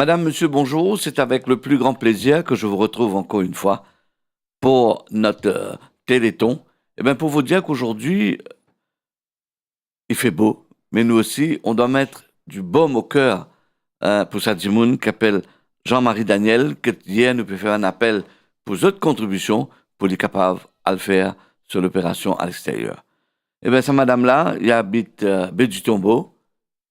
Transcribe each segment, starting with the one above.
Madame, monsieur, bonjour. C'est avec le plus grand plaisir que je vous retrouve encore une fois pour notre Téléthon. Eh bien, pour vous dire qu'aujourd'hui, il fait beau, mais nous aussi, on doit mettre du baume au cœur pour Sadimoun qui appelle Jean-Marie Daniel, que hier nous peut faire un appel pour d'autres contributions pour les capables à le faire sur l'opération à l'extérieur. Eh bien, cette madame-là, il habite Baie du Tombeau.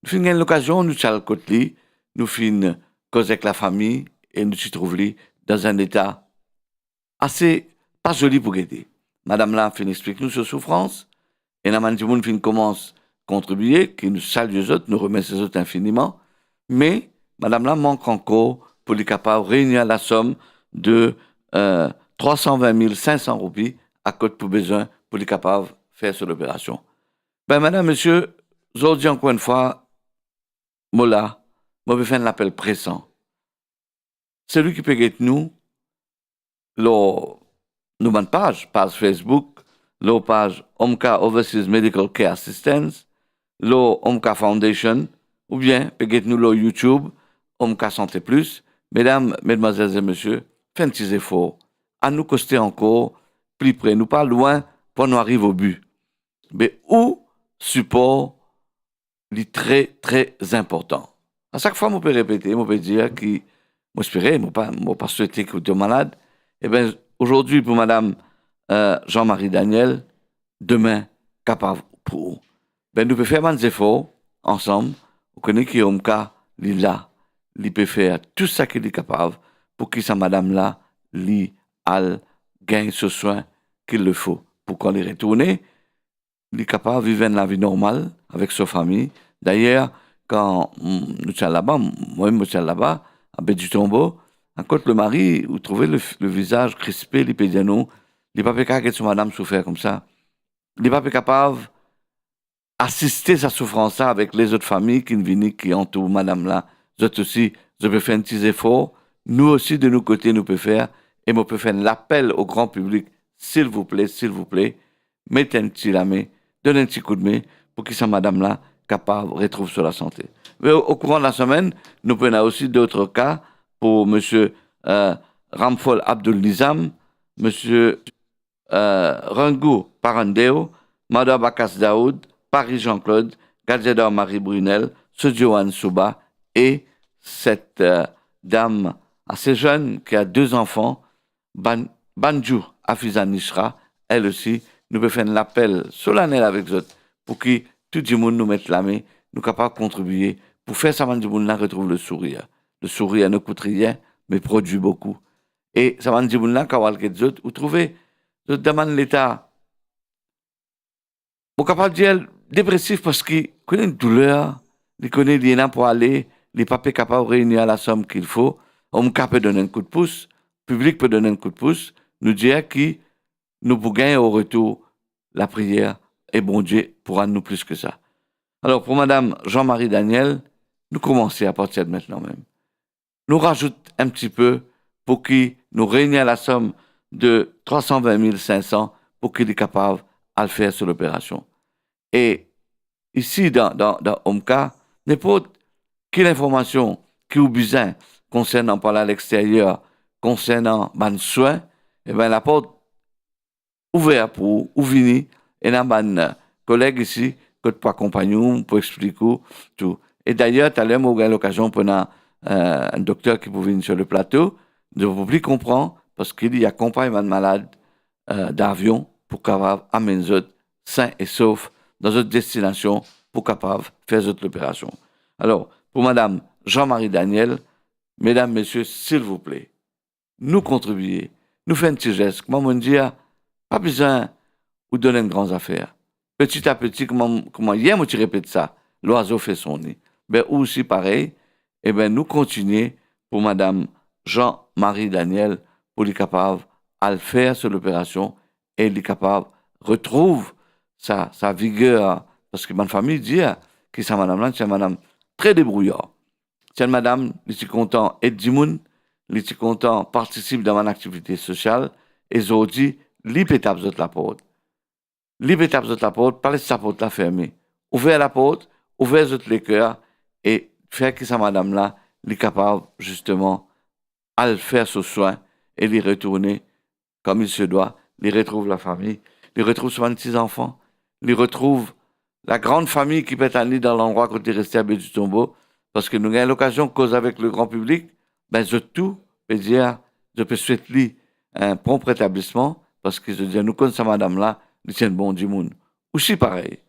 Nous finissons l'occasion, nous sommes côté, nous finissons causer avec la famille et nous nous trouvons dans un état assez pas joli pour aider. Madame là fin explique nous sur souffrance et la monde fin commence à contribuer, qui nous salue les autres, nous remercie les autres infiniment, mais Madame là manque encore pour les capables de réunir la somme de 320 500 roupies à côté pour besoin pour les capables de faire cette opération. Ben Madame, Monsieur, aujourd'hui encore une fois, moi vais faire un appel pressant. Celui qui peut être nous, nous page Facebook, la page OMCA Overseas Medical Care Assistance, la OMCA Foundation, ou bien peut être nous le YouTube, OMCA Santé Plus. Mesdames, mesdemoiselles et messieurs, faites un petit effort. À nous coster encore, plus près, nous pas loin pour nous arriver au but. Mais où support est très, très important. À chaque fois, je peux répéter, je peux dire que moi, j'espérais, je ne pas souhaiter que vous êtes malade. Eh bien, aujourd'hui, pour Madame Jean-Marie Daniel, demain, capable pour. Ben, nous pouvons faire des efforts ensemble. Vous connaissez qu'il y a un cas, là, il peut faire tout ce qu'il est capable pour que sa madame-là, lui, gagne ce soin qu'il le faut. Pour qu'on les retourne, il est capable de vivre la vie normale avec sa famille. D'ailleurs, quand nous sommes là-bas, moi-même, je suis là-bas, à Baie du Tombeau, en côté le mari, vous trouvez le visage crispé, les pédianos, il n'est pas capable de madame souffrir comme ça. Il n'est pas capable d'assister sa souffrance avec les autres familles qui viennent, qui entourent madame là. Vous aussi, je peux faire un petit effort. Nous aussi, de nos côtés, nous pouvons faire. Et nous pouvons faire l'appel au grand public, s'il vous plaît, mettez un petit la main, donnez un petit coup de main pour que sa madame là capable retrouve sur la santé. Mais au courant de la semaine, nous prenons aussi d'autres cas pour monsieur Ramfol Abdul Nizam, monsieur Rangou Parandeo, Madame Bakas Daoud, Paris Jean-Claude, Gadzedor Marie Brunel, Sodjohan Souba et cette dame assez jeune qui a 2 enfants, Banjou Afizan Nishra, elle aussi, nous pouvons faire un appel solennel avec eux pour que tout le monde nous mette la main, nous capables de contribuer pour faire ça, tout le monde retrouve le sourire. Le sourire ne coûte rien, mais produit beaucoup. Et ça va dire là, quand vous trouvez, je demande l'État, vous capable de dire dépressif parce qu'il connaît une douleur, il connaît l'INA pour aller, il n'est pas capable de réunir la somme qu'il faut, on peut donner un coup de pouce, le public peut donner un coup de pouce, nous dire que nous pouvons gagner au retour la prière et bon Dieu pourra nous plus que ça. Alors pour Madame Jean-Marie Daniel, nous commençons à partir de maintenant même. Nous rajoutons un petit peu pour qu'il nous réunisse la somme de 320 500 pour qu'il est capable de le faire sur l'opération. Et ici, dans OMCA, n'importe quelle information qui vous besoin concernant par à l'extérieur, concernant les soins, eh bien, la porte ouverte pour ou venir et là, un collègue ici, que pour accompagner, pour expliquer tout. Et d'ailleurs, tout à l'heure, j'ai eu l'occasion pour un docteur qui pouvait venir sur le plateau, de vous plus comprendre, parce qu'il y accompagne un malade d'avion pour capable amener les autres sains et saufs dans notre destination pour capable faire cette opération. Alors, pour Madame Jean-Marie Daniel, Mesdames, Messieurs, s'il vous plaît, nous contribuer, nous faire un petit geste. Comment on dit, pas besoin de donner une grande affaire. Petit à petit, comment hier, moi, tu répètes ça, l'oiseau fait son nid. Ben, aussi pareil, eh ben, nous continuer pour Madame Jean-Marie Daniel, pour les capables à le faire sur l'opération et les capables retrouve sa vigueur. Parce que ma famille dit que cette madame-là, c'est une madame très débrouillard. C'est une madame, je suis content, et du monde, je suis content, participe dans mon activité sociale, et je dis, l'ipétape de la porte. L'ipétape de la porte, pas laisser sa porte la fermer. Ouvrez la porte, ouvrez les cœurs, et faire que cette madame-là les capables justement à le faire ce soin et les retourner comme il se doit, les retrouve la famille, les retrouve souvent petits enfants, les retrouve la grande famille qui peut aller dans l'endroit où tu es resté à Baie du Tombeau, parce que nous avons l'occasion de causer avec le grand public, ben je tout peux dire, je peux souhaiter un prompt rétablissement, parce que je dis, nous connaissons madame là, nous tiens bon du monde. Aussi pareil,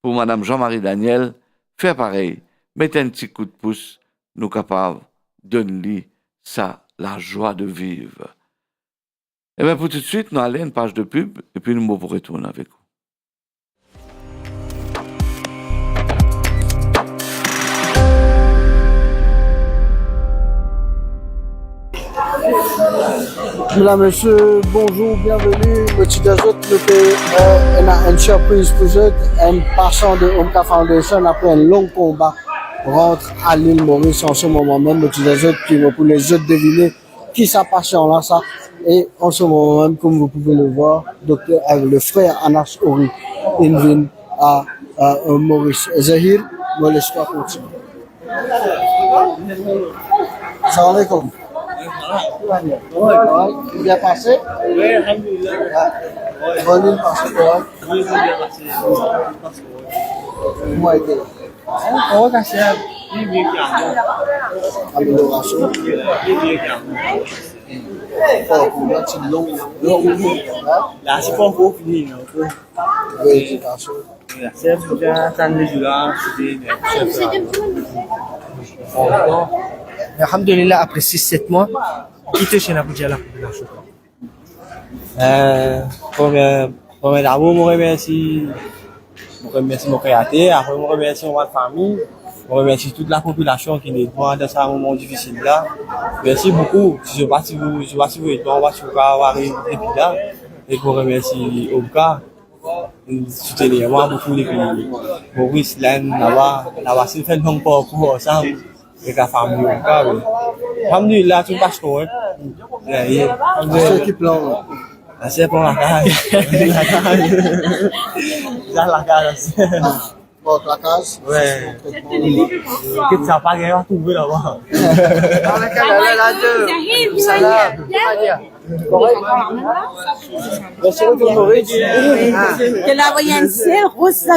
pour madame Jean-Marie Daniel, faire pareil, mettre un petit coup de pouce, nous capables de donner ça, la joie de vivre. Et bien pour tout de suite, nous allons à une page de pub, et puis nous pourrons retourner avec vous. Mesdames, Messieurs, bonjour, bienvenue. Petit Desert, on a une surprise pour eux. Un passant de Omka Foundation, après un long combat, rentre à l'île Maurice en ce moment même. Petit Desert, qui va pour les autres deviner qui sa passion là, ça. Et en ce moment même, comme vous pouvez le voir, docteur, le frère Anas Ori, il vient à Maurice. Zahir, moi, l'histoire continue. Salam alaikum. Ouais, bien passé? Oui, alhamdoulilah. Bonne île passé, quoi? Oui, bien passé. Moi, été. On va casser un bien Amélioration. Fort pour là, c'est long. Là, c'est pas encore fini. Rééducation. C'est bien, attendre les jours là, Alhamdulillah, après 6-7 mois, qui te chez Abuja là Pour d'abord, je remercie mon créateur, après, je remercie ma famille, je remercie toute la population qui est devant dans ce moment difficile là. Merci beaucoup. Si je ne sais pas si vous êtes on va arriver depuis là. Et je remercie Omka, soutenir moi beaucoup les pays. Maurice, Len, là-bas, c'est fait long pour ensemble. Avec la famille Omka. Alhamdulillah, tout passe correct. Ceux qui pleurent. C'est pour la case. La case. Bon, la case. Ouais. Que ça pas gagné à trouver là-bas. Que la voyante c'est rose ça.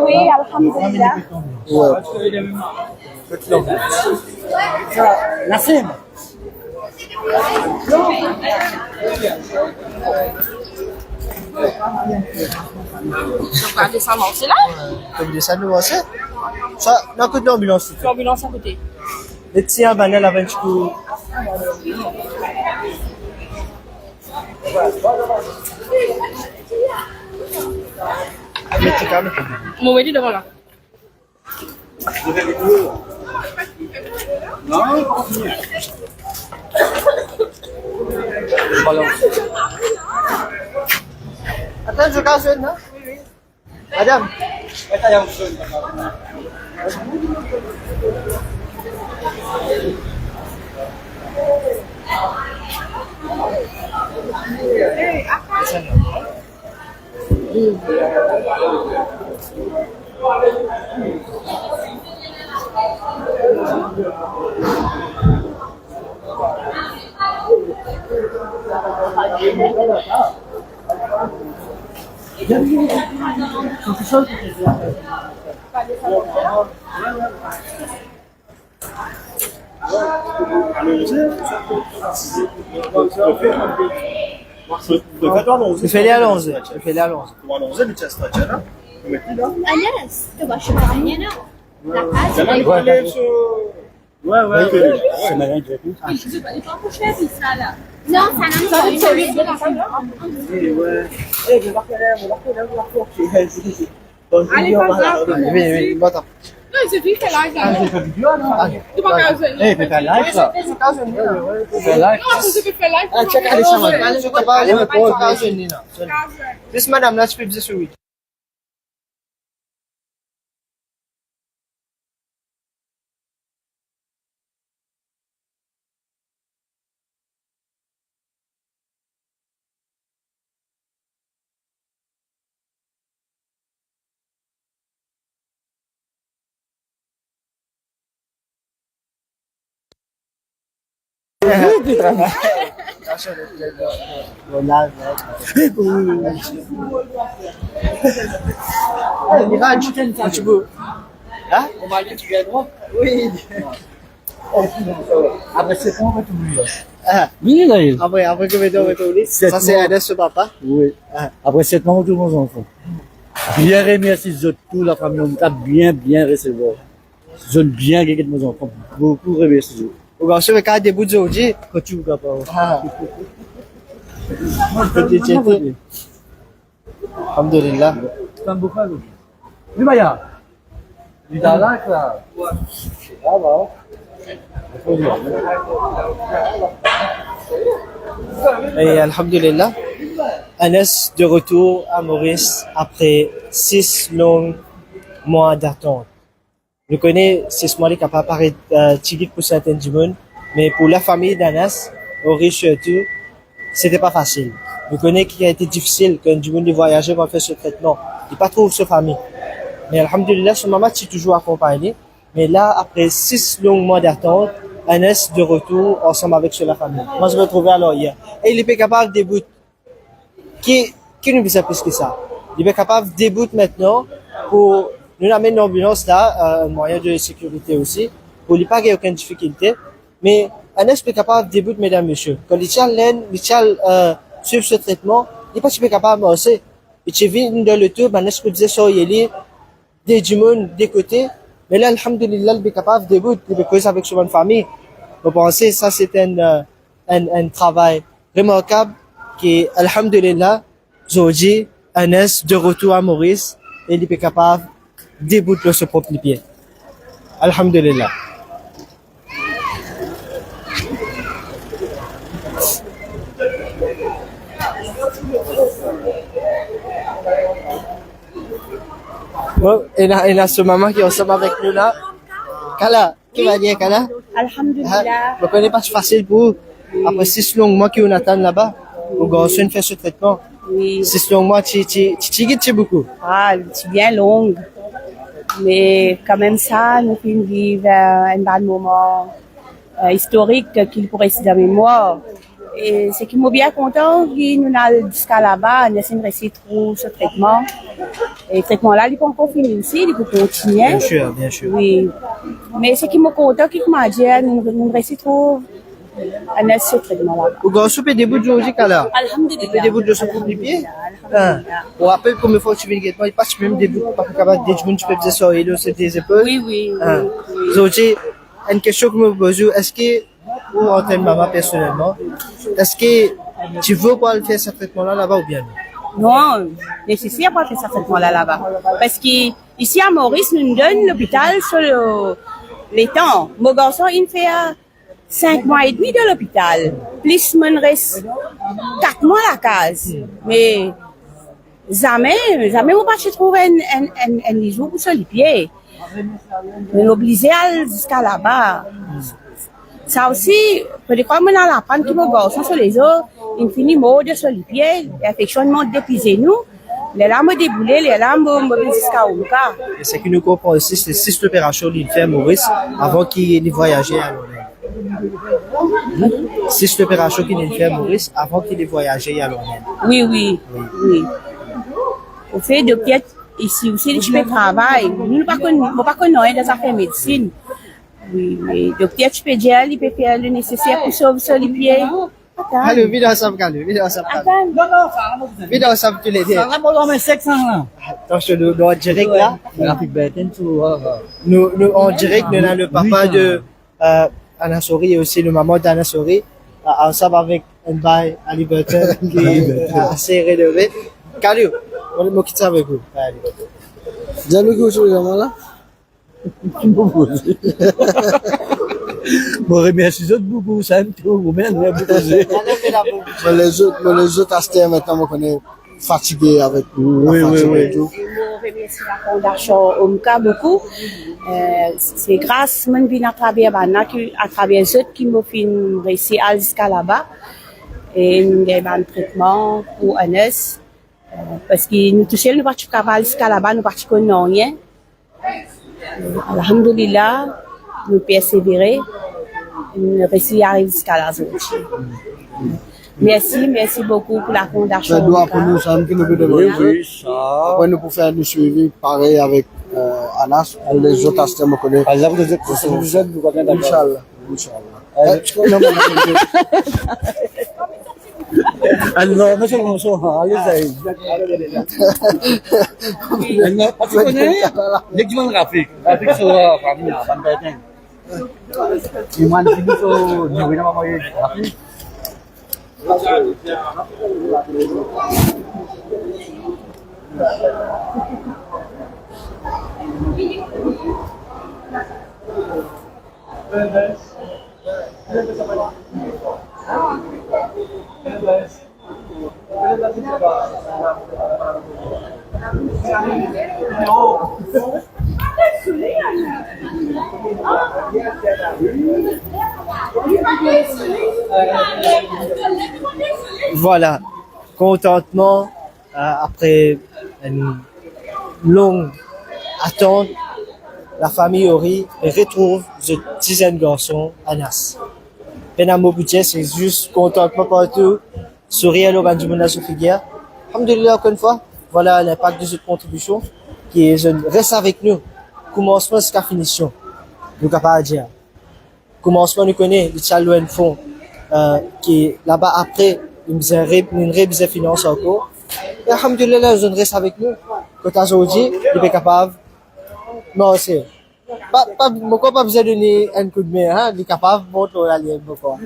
Oui, alhamdulillah. La scène. Donc, on descend c'est là. Comme des salles, c'est ça. D'un côté d'ambulance. L'ambulance à côté. Les tiens, banal avant du coup. Mon mari devant là. Attends, je casse une, hein? Madame. Je fais les à 11. Je fais les à 11. Anas, tu vas chez Mariana. La casa vai C'est malin, je vais Não, ça n'a Oui, va-t'en. Non, il suffit de faire live là. J'ai fait vidéo, non? Tu vas faire live. Eh, fais live, ça. Fais live. Non, tu peux faire live. Ah, check على سما. Je te parle, mais pas casa Nina. This madame, là, tu peux dire sur oui. Mirage, tu peux. Hein? On m'a dit tu viens droit. Oui. Après 7 ans, on va t'oublier. Ah, Oui, Naïl. après que tu retourner, ça c'est Anas, ce papa. Oui. Après 7 mois, tous nos enfants. Bien remercier tout la famille, on t'a bien recevoir. Je bien gagner mes enfants. Beaucoup remercier. O gasto vai cada debut de hoje. Continue à parler. Ah. Petit. Alhamdulillah. T'as beaucoup à l'autre. Oui, Maya. Tu t'as là, là. Ah, bah. Et alhamdulillah, Anas de retour à Maurice après 6 longs mois d'attente. Je connais 6 mois qui pas paraître typique pour certains du monde, mais pour la famille d'Anas, Maurice surtout, c'était pas facile. Je connais qu'il a été difficile quand du monde de voyager pour faire ce traitement. Il pas trop sa famille. Mais alhamdulillah, son maman s'est toujours accompagné. Mais là, après 6 longs mois d'attente, Anas de retour ensemble avec la famille. Moi, je me trouvais alors hier. Et il est capable de début. Qui nous dit plus que ça? Il est capable de début maintenant pour nous amener l'ambulance là, un moyen de sécurité aussi, pour lui pas qu'il y ait aucune difficulté. Mais Anas est capable de début, mesdames, messieurs. Quand il tient l'aine, il tient, suivre ce traitement, il n'est pas capable de marcher. Il vient dans le tour, Anas peut dire ça, il est du monde, des côtés. Mais là, alhamdulillah, il est capable de début, de causer avec son famille. Vous pensez, ça c'est un travail remarquable qui, alhamdulillah, aujourd'hui, Anas de retour à Maurice, et il est capable de débouter sur ses propres pieds. Alhamdulillah. Bon, et là, ce maman qui est ensemble avec nous là. Kala, qui va dire Kala? Alhamdulillah. Vous connaissez pas facile pour vous. Après 6 longs mois qu'on attend là-bas, au garçon fait ce traitement. Oui. 6 longs mois, tu beaucoup. Ah, c'est bien longue. Mais quand même ça, nous pouvons vivre un bon moment historique qu'il pourrait rester dans la mémoire. Et ce qui m'a bien content, c'est que nous avons jusqu'à là-bas, nous avons réussi à trouver ce traitement. Et le traitement-là, il n'est pas encore fini aussi, il peut continuer. Bien sûr, bien sûr. Oui. Mais ce qui m'a content, c'est que m'a dit, nous avons réussi à trouver ce traitement-là. Au garçon peut début de aujourd'hui, Kala. Alhamdulillah. Il peut début de son propre pied. Alhamdulillah. On rappelle combien de fois tu viens de guettement, il passe même début, pas capable de dire, tu peux dire ça, il sur tes épaules. Oui, oui. Aujourd'hui, une question que je me pose, est-ce que, ou en tant que maman personnellement, est-ce que tu veux pas faire ce traitement-là là-bas ou bien non? Non, nécessaire pas faire ce traitement-là là-bas. Parce que ici à Maurice, nous nous donne l'hôpital sur les temps. Mon garçon, il fait 5 mois et demi de l'hôpital. Plus, il reste 4 mois à la case. Mais jamais on va trouver un jour pour se les pieds. On est obligé à aller jusqu'à là-bas. Ça aussi, peut-être comme on a l'apprendre tout le garçon sur les autres, il finit mode sur les pieds, effectivement dépisé nous, les lames déboulées, les lames jusqu'à Omka. Et ce qui nous comprend aussi, c'est 6 opérations qu'il fait à Maurice avant qu'il voyageait à Londres. 6 opérations qu'il fait à Maurice avant qu'il ait voyagé à Londres. Oui. Au fait, de peut-être ici aussi, je fais travail. Nous ne pas connaître des affaires de médecine. Oui, mais le peut-être je peux dire, il peut faire le nécessaire pour sauver sur les pieds. Allez, vite ensemble, vite ensemble. Attends. Vite ensemble, tous les deux. Ça va pas dans 500 là. Attention, nous en direct là. Nous en direct, nous avons le papa de Anasori et aussi le maman d'Anasori, ensemble avec un bail à Liberté qui est assez relevé. Calio, on va quitter avec vous. Dis-nous que vous êtes là. Bon, remercie beaucoup, ça me trouve, mais nous avons posé. Les autres aspects maintenant, on connaît fatigué avec nous. Oui. Je remercie la fondation Omka beaucoup. C'est grâce à mon vie à travers eux qui m'ont fait réussir à jusqu'à là-bas. Et nous avons un traitement pour Anas. Parce que nous tous nous partis jusqu'à là-bas, nous partis qu'on n'a rien. Alhamdulillah, nous persévérer. réussi à arriver jusqu'à la zone. Merci beaucoup pour la fondation. Ça doit pour nous, ça qui nous peut Oui, demander. oui, ça. Après, nous pour faire du suivi, pareil avec Anas, pour les autres assistants, me connaissent. Par exemple, vous êtes, vous connaissez d'accord. Inch'Allah. Inch'Allah. Non, non, non, Alors, monsieur le bonsoir, allez-y. Alors, tu connais l'équipement graphique. Graphique sur la famille, à Van Bergen. Il m'a dit que nous avons envoyé graphique. Voilà, contentement après une longue attente, la famille Ori retrouve ce dizaine de garçons Anas. Penamo budget, c'est juste contentement partout, sourire au Banjumuna Sofigia. Alhamdulillah, encore une fois, voilà l'impact de cette contribution qui reste avec nous. Commencement jusqu'à finition, nous capables de dire. Commencement, nous connaissons les challenges font qui là-bas après une révision finance encore. Et alhamdulillah, je reste avec nous. Quand aujourd'hui, il est capable. Non, c'est pourquoi pas besoin de donner un coup de main, hein? Il est capable de monter la ligne, pourquoi?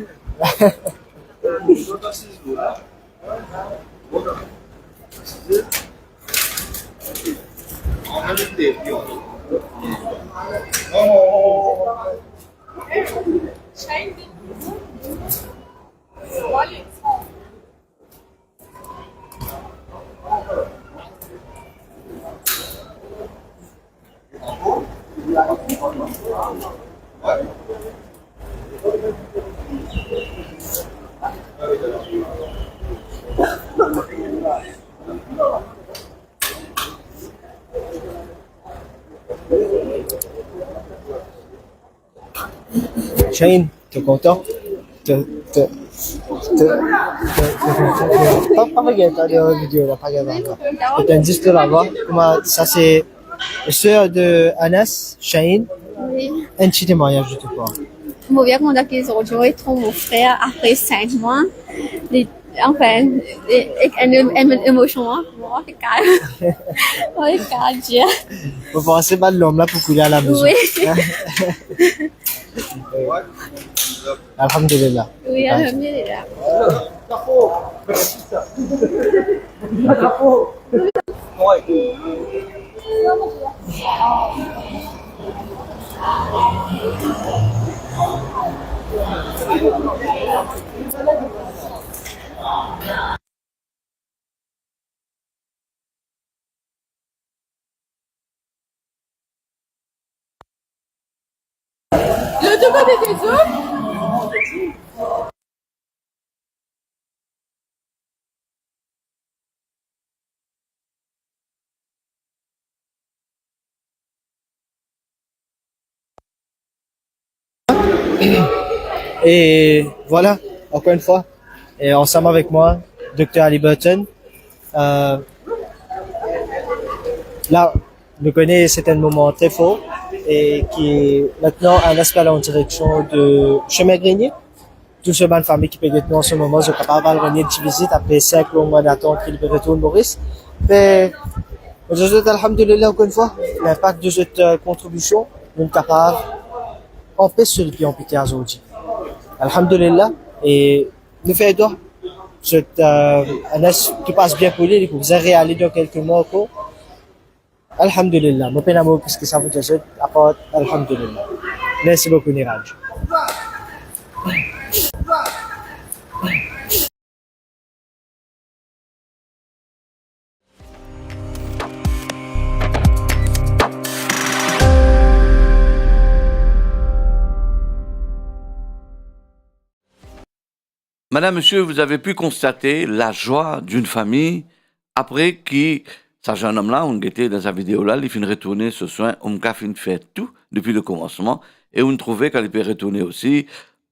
Shane, t'es content? Pas regarder la vidéo là, pas regarder. C'est un disque là-bas. Comment ça c'est la sœur de Anas, Shane. Oui. Un petit témoignage, je te crois. Je me viens contact aujourd'hui avec mon frère après 5 mois. Enfin, une émotion. Oh, c'est calme. Oh, c'est calme, Dieu. Vous pensez pas de l'homme là pour couler à la maison? Oui. Alhamdulillah. Oui, alhamdulillah. Le deux côtés des autres. Et voilà, encore une fois, et ensemble avec moi, Dr. Ali Burton. Là, nous connaissons c'est un moment très fort et qui est maintenant un escalade en direction de Chemin Grenier. Tout ce bonne famille qui peut être en ce moment, je capable de revenir de visite après 5 longs mois d'attente qu'il peut retourner Maurice. Mais, je souhaite, alhamdulillah, encore une fois, l'impact de cette contribution, nous sommes capables d'empêcher les pieds amputés aujourd'hui. Alhamdulillah, et nous faisons Anas qui passe bien pour lui, vous allez aller dans quelques mois encore. Alhamdulillah, mon père qu'est-ce que ça vous dit, à part Alhamdulillah. Merci beaucoup, Niraj. Madame, monsieur, vous avez pu constater la joie d'une famille après qui, ce jeune homme-là, on était dans sa vidéo-là, il finit retourner ce soin, on a fait tout depuis le commencement et on trouvait qu'il peut retourner aussi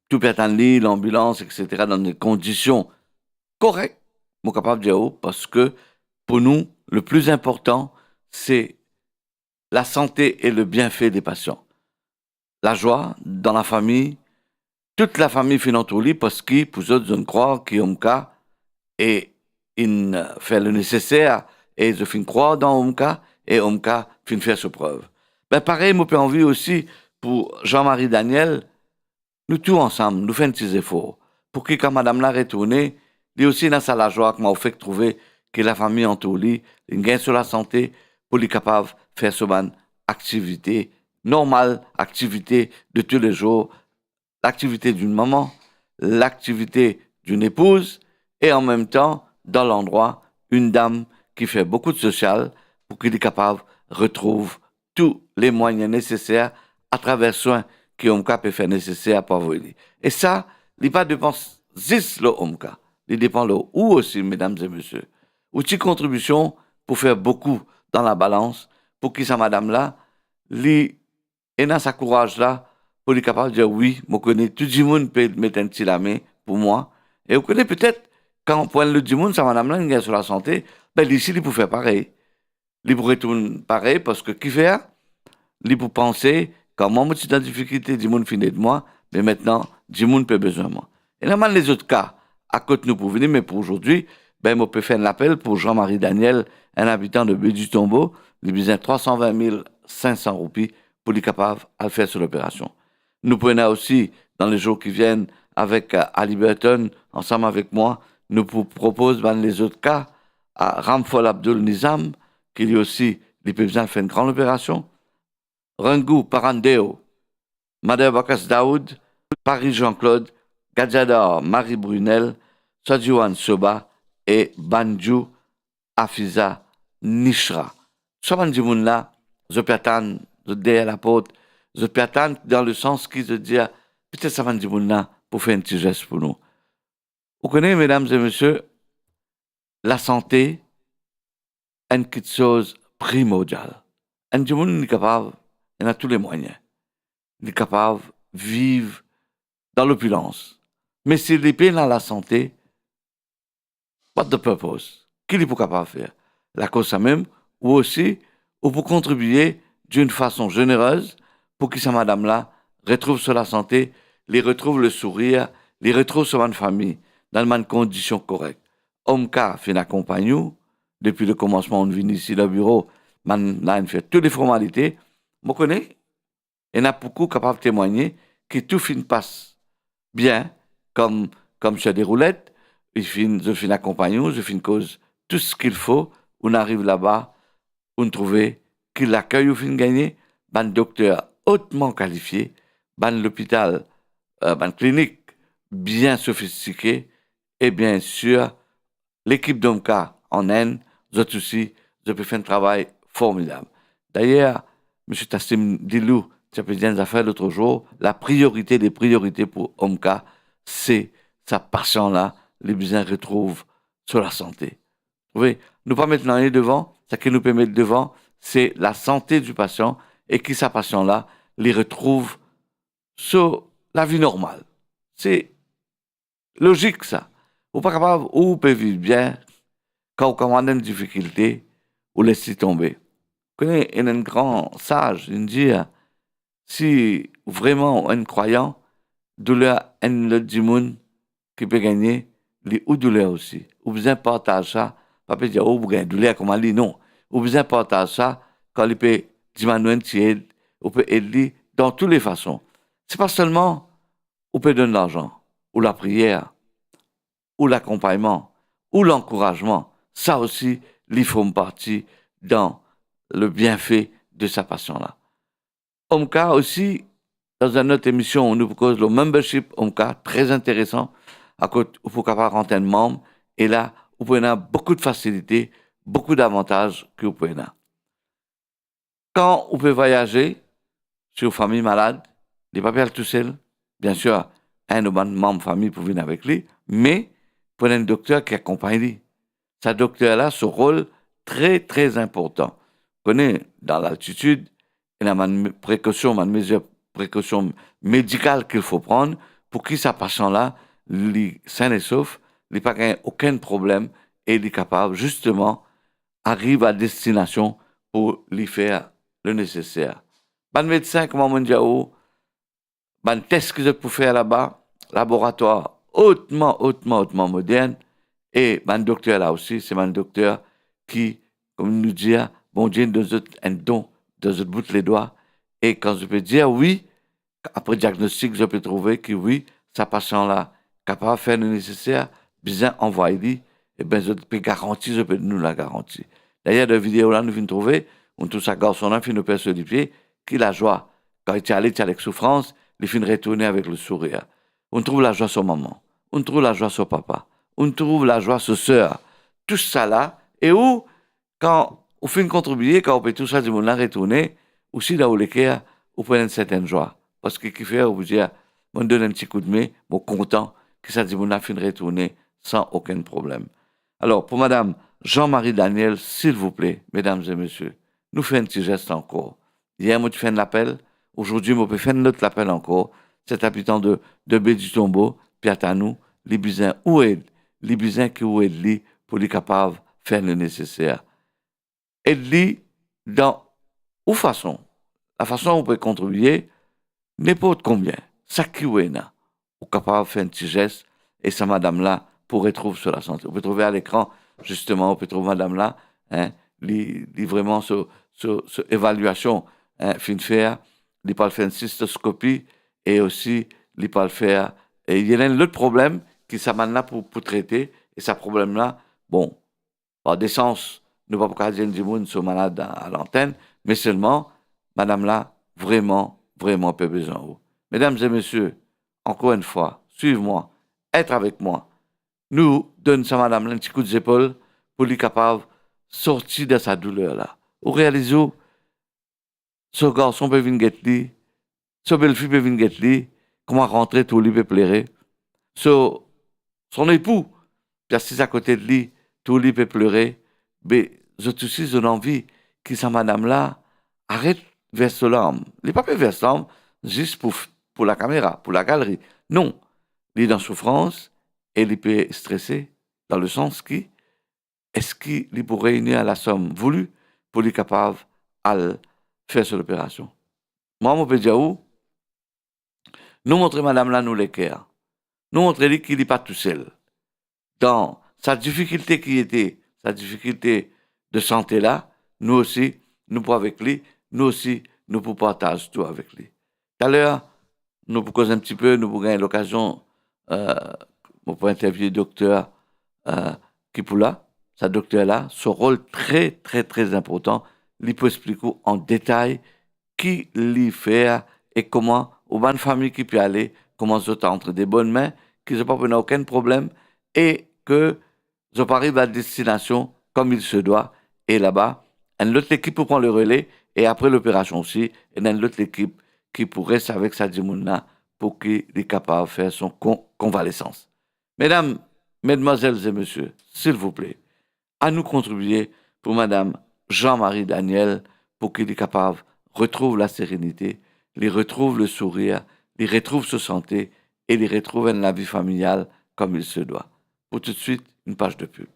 tout peut attendre l'ambulance, etc., dans des conditions correctes, je suis capable de dire oh, parce que pour nous, le plus important, c'est la santé et le bienfait des patients. La joie dans la famille, toute la famille fait notre lit parce que, pour eux, je crois qu'ils ont cas et ils font le nécessaire et ils font croire dans Omka et Omka fin faire ses preuves. Ben pareil, moi j'ai envie aussi pour Jean-Marie Daniel, nous tous ensemble, nous faisons des efforts pour que quand madame l'a retourné, lui aussi dans sa la joie que m'a fait trouver que la famille en tout lit, une gain sur la santé pour les capables de faire ce ban activité normale, activité de tous les jours, l'activité d'une maman, l'activité d'une épouse et en même temps dans l'endroit une dame qui fait beaucoup de social pour qu'il est capable de retrouver tous les moyens nécessaires à travers soins qui ont peut faire nécessaire pour avoir. Et ça, il pas dépense 10 le omka. Il dépend le ou aussi, mesdames et messieurs. Outil contribution pour faire beaucoup dans la balance, pour que sa madame là, lui, et dans sa courage là, pour lui capable de dire oui, je connais tout le monde peut mettre un petit la main pour moi. Et vous connaissez peut-être, quand on pointe le monde, sa madame là, il est sur la santé, ben ici, il peut faire pareil. Il pourrait tout pareil parce que qui fait, il peut penser, quand moi, je suis en difficulté, du monde finit de moi, mais maintenant, du monde peut besoin de moi. Et là, les autres cas, à côté nous pour venir, mais pour aujourd'hui, ben, on peut faire un appel pour Jean-Marie Daniel, un habitant de Baie du Tombeau, il a besoin de 320 500 roupies pour lui capable à le faire sur l'opération. Nous prenons aussi, dans les jours qui viennent, avec Ali Burton, ensemble avec moi, nous proposons dans les autres cas à Ramfol Abdul Nizam, qui lui aussi, il peut besoin de faire une grande opération. Rangou Parandeo, Madame Bakas Daoud, Paris Jean-Claude, Gadjadar Marie Brunel, Sadjouan Soba et Banjou Afiza Nishra. Ce monde là, je peux attendre, je dis à la porte, je peux attendre dans le sens qui se dit, peut-être ça va dire là pour faire un petit geste pour nous. Vous connaissez, mesdames et messieurs, la santé est une chose primordiale. Un monde est capable, il a tous les moyens. Il est capable de vivre dans l'opulence. Mais s'il est bien dans la santé, what the purpose? Qu'est-ce qu'il est capable de faire? La cause ça même, ou aussi, ou pour contribuer d'une façon généreuse pour que sa madame-là retrouve sur la santé, les retrouve le sourire, les retrouve sur une famille, dans une condition correcte. Omka fait accompagner nous, depuis le commencement, on vient ici au bureau, là, on fait toutes les formalités. Moi, je connais, il y en a beaucoup capables de témoigner que tout fin passe bien, comme sur des roulettes, je finis accompagner, je finis cause tout ce qu'il faut, on arrive là-bas, on trouve que l'accueil au fin gagné, un docteur hautement qualifié, un l'hôpital, une clinique bien sophistiquée, et bien sûr, l'équipe d'Omka en Inde, vous aussi, je peux faire un travail formidable. D'ailleurs, M. Tassim Dilou, tu as bien des affaires l'autre jour, la priorité des priorités pour Omka, c'est sa passion-là, les besoins retrouvent sur la santé. Vous voyez, nous pas maintenant aller devant, ce qui nous peut mettre devant, c'est la santé du patient et qui sa passion-là les retrouve sur la vie normale. C'est logique, ça. Vous pas capable, ou vous pouvez vivre bien, quand vous commandez une difficulté, vous laissez tomber. Vous connaissez, il y a un grand sage, il dit, si vraiment un croyant, douleur, un autre du monde qui peut gagner, les ou douleur aussi. Ou besoin partage ça, pas peut dire, oh, vous gagnez douleur, comment lui, non. Ou besoin partage ça, quand il peut diminuer, on peut aider dans toutes les façons. C'est pas seulement, on peut donner l'argent, ou la prière, ou l'accompagnement, ou l'encouragement. Ça aussi, il faut une partie dans le bienfait de sa passion-là. Omka aussi, dans une autre émission, on nous propose le membership Omka, très intéressant, à côté, vous pouvez rentrer un membre, et là, vous pouvez avoir beaucoup de facilités, beaucoup d'avantages que vous pouvez avoir. Quand vous pouvez voyager, sur une famille malade, les papiers tout seul, bien sûr, un de membre de famille pour venir avec lui, mais pour un docteur qui accompagne lui. Ce docteur-là, son rôle très, très important. Vous connaissez, dans l'altitude, il y a une précaution, une mesure précaution médicale qu'il faut prendre pour qui sa patient-là, li sain et sauf, il pas gain aucun problème et il est capable, justement, arrive à destination pour lui faire le nécessaire. Ban médecin, comme on dit, ban test que je peux faire là-bas, laboratoire hautement moderne, et ban docteur là aussi, c'est mon docteur qui, comme nous dit, bon Dieu nous donne un don, nous bout les doigts, et quand je peux dire oui, après diagnostic, je peux trouver que oui, sa patient-là, capable de faire le nécessaire, bien envoyer, et bien je peux garantir, je peux nous la garantir. D'ailleurs, la vidéo là, nous venons trouver, on tout ça garçon là, nous perçoit du pied, qui la joie. Quand il est allé avec souffrance, il finit retourner avec le sourire. On trouve la joie sur maman, on trouve la joie sur papa, on trouve la joie sur sœur. Tout ça là, et où, quand on fait contribuer, quand on peut tout ça du monde là retourner, aussi là où les cœurs, on prend une certaine joie. Parce que qui fait, on vous dit, on donne un petit coup de main, bon, content que ça du monde là finit retourner sans aucun problème. Alors, pour madame Jean-Marie Daniel, s'il vous plaît, mesdames et messieurs, nous faisons un petit geste encore. Hier, moi, tu fais un appel. Aujourd'hui, moi, je fais un autre appel encore. Cet habitant de Bédu-Tombeau, Piatanou, les bisins, où est les bisins qui où est lui pour les capables de faire le nécessaire. Et lui, dans ou façon, la façon où on peut contribuer, n'importe combien, ça qui est là, ou capable de faire un petit geste, et ça, madame-là, pour retrouver sur la santé. On peut trouver à l'écran, justement, on peut trouver madame-là, hein, vraiment, sur évaluation, hein, fin faire, il peut faire une cystoscopie, et aussi, il peut faire, et il y a un autre problème, qui s'amène là pour traiter, et ce problème-là, bon, par des sens, nous ne pouvons pas dire du monde sont malades à l'antenne, mais seulement, madame-là, vraiment peu besoin. Mesdames et messieurs, encore une fois, suivez-moi, être avec moi. Nous donnons ça, madame, un petit coup d'épaule pour lui capable de sortir de sa douleur-là. Vous réalisez, ce garçon peut venir guetter, ce belle-fille peut venir guetter, comment rentrer tout lui peut pleurer. Son époux, puis assis à côté de lui, tout lui peut pleurer. Mais je te suis, j'ai envie que sa madame-là arrête verser l'âme. Il n'est pas verser l'âme juste pour la caméra, pour la galerie. Non, il est dans souffrance et il peut stresser dans le sens qui est-ce qu'il pourrait réunir à la somme voulue pour lui capable de faire cette opération. Moi, je peux dire où nous montrer madame là nous l'équerre. Nous montrer qu'il n'est pas tout seul. Dans sa difficulté qui était, sa difficulté de santé là, nous aussi, nous pouvons avec lui, nous aussi, nous pouvons partager tout avec lui. Tout à l'heure, nous pouvons causer un petit peu, nous pouvons gagner l'occasion, pour interviewer le docteur Kipula, sa docteur là, son rôle très important, il peut expliquer en détail qui lui fait et comment, aux bonnes familles qui peut aller, comment ils sont entre des bonnes mains, qu'ils n'ont pas pris aucun problème et que ils arrivent à destination comme il se doit. Et là-bas, une autre équipe prend le relais et après l'opération aussi, il y a une autre équipe qui pourrait rester avec sa dimouna pour qu'il soit capable de faire son convalescence. Mesdames, mesdemoiselles et messieurs, s'il vous plaît, à nous contribuer pour madame Jean-Marie Daniel pour qu'il soit capable de retrouver la sérénité, il retrouve le sourire, il retrouve sa santé et il retrouve la vie familiale comme il se doit. Pour tout de suite, une page de pub.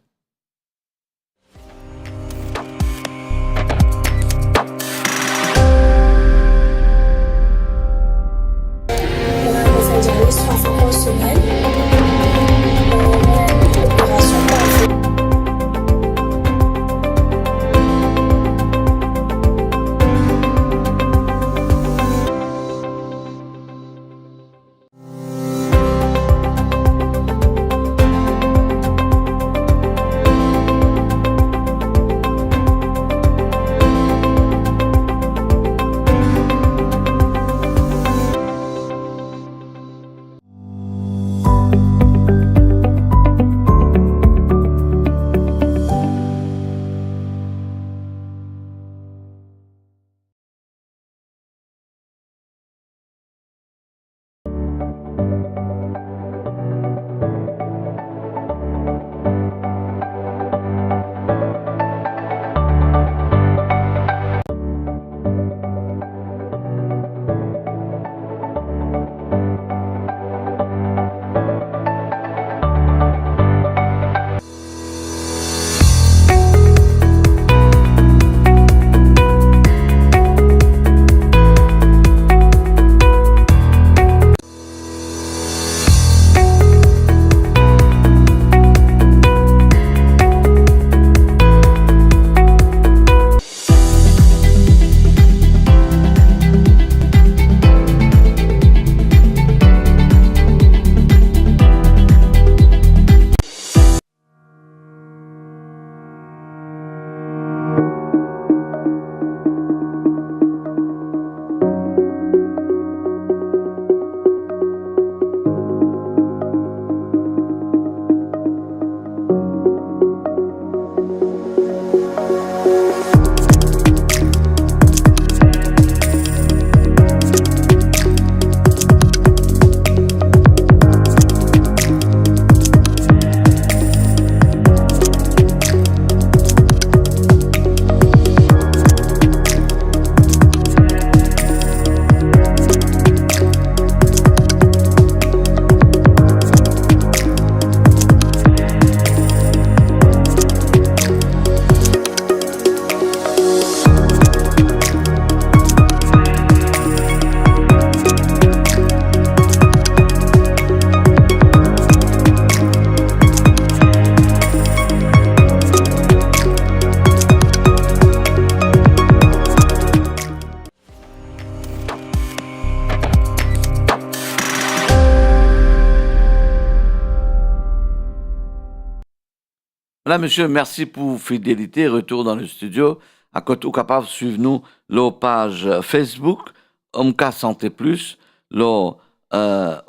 Voilà, monsieur, merci pour fidélité. Retour dans le studio. À côté, ou capable, suivez-nous la page Facebook, Omka Santé Plus, Omka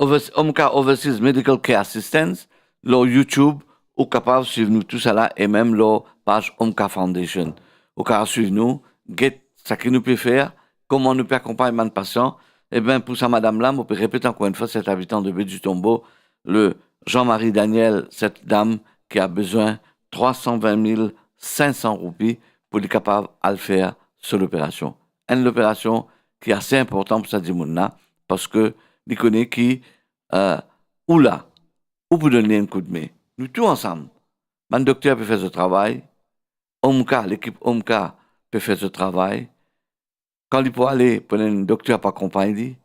Overseas Medical Care Assistance, le YouTube, ou capable, suivez-nous tout ça là, et même la page Omka Foundation. Ou capable, suivez-nous, get ce que nous peut faire, comment nous peut accompagner les patients. Eh bien, pour ça, madame là, je peux répéter encore une fois, cet habitant de Baie du Tombeau, le Jean-Marie Daniel, cette dame qui a besoin 320 500 roupies pour être capable de le faire sur l'opération. Une opération qui est assez importante pour cette dimouna parce que il connaît qui, ou là, ou pour donner un coup de main. Nous tous ensemble. Mon docteur peut faire ce travail. Omka, l'équipe Omka peut faire ce travail. Quand il peut aller pour un docteur pas accompagner,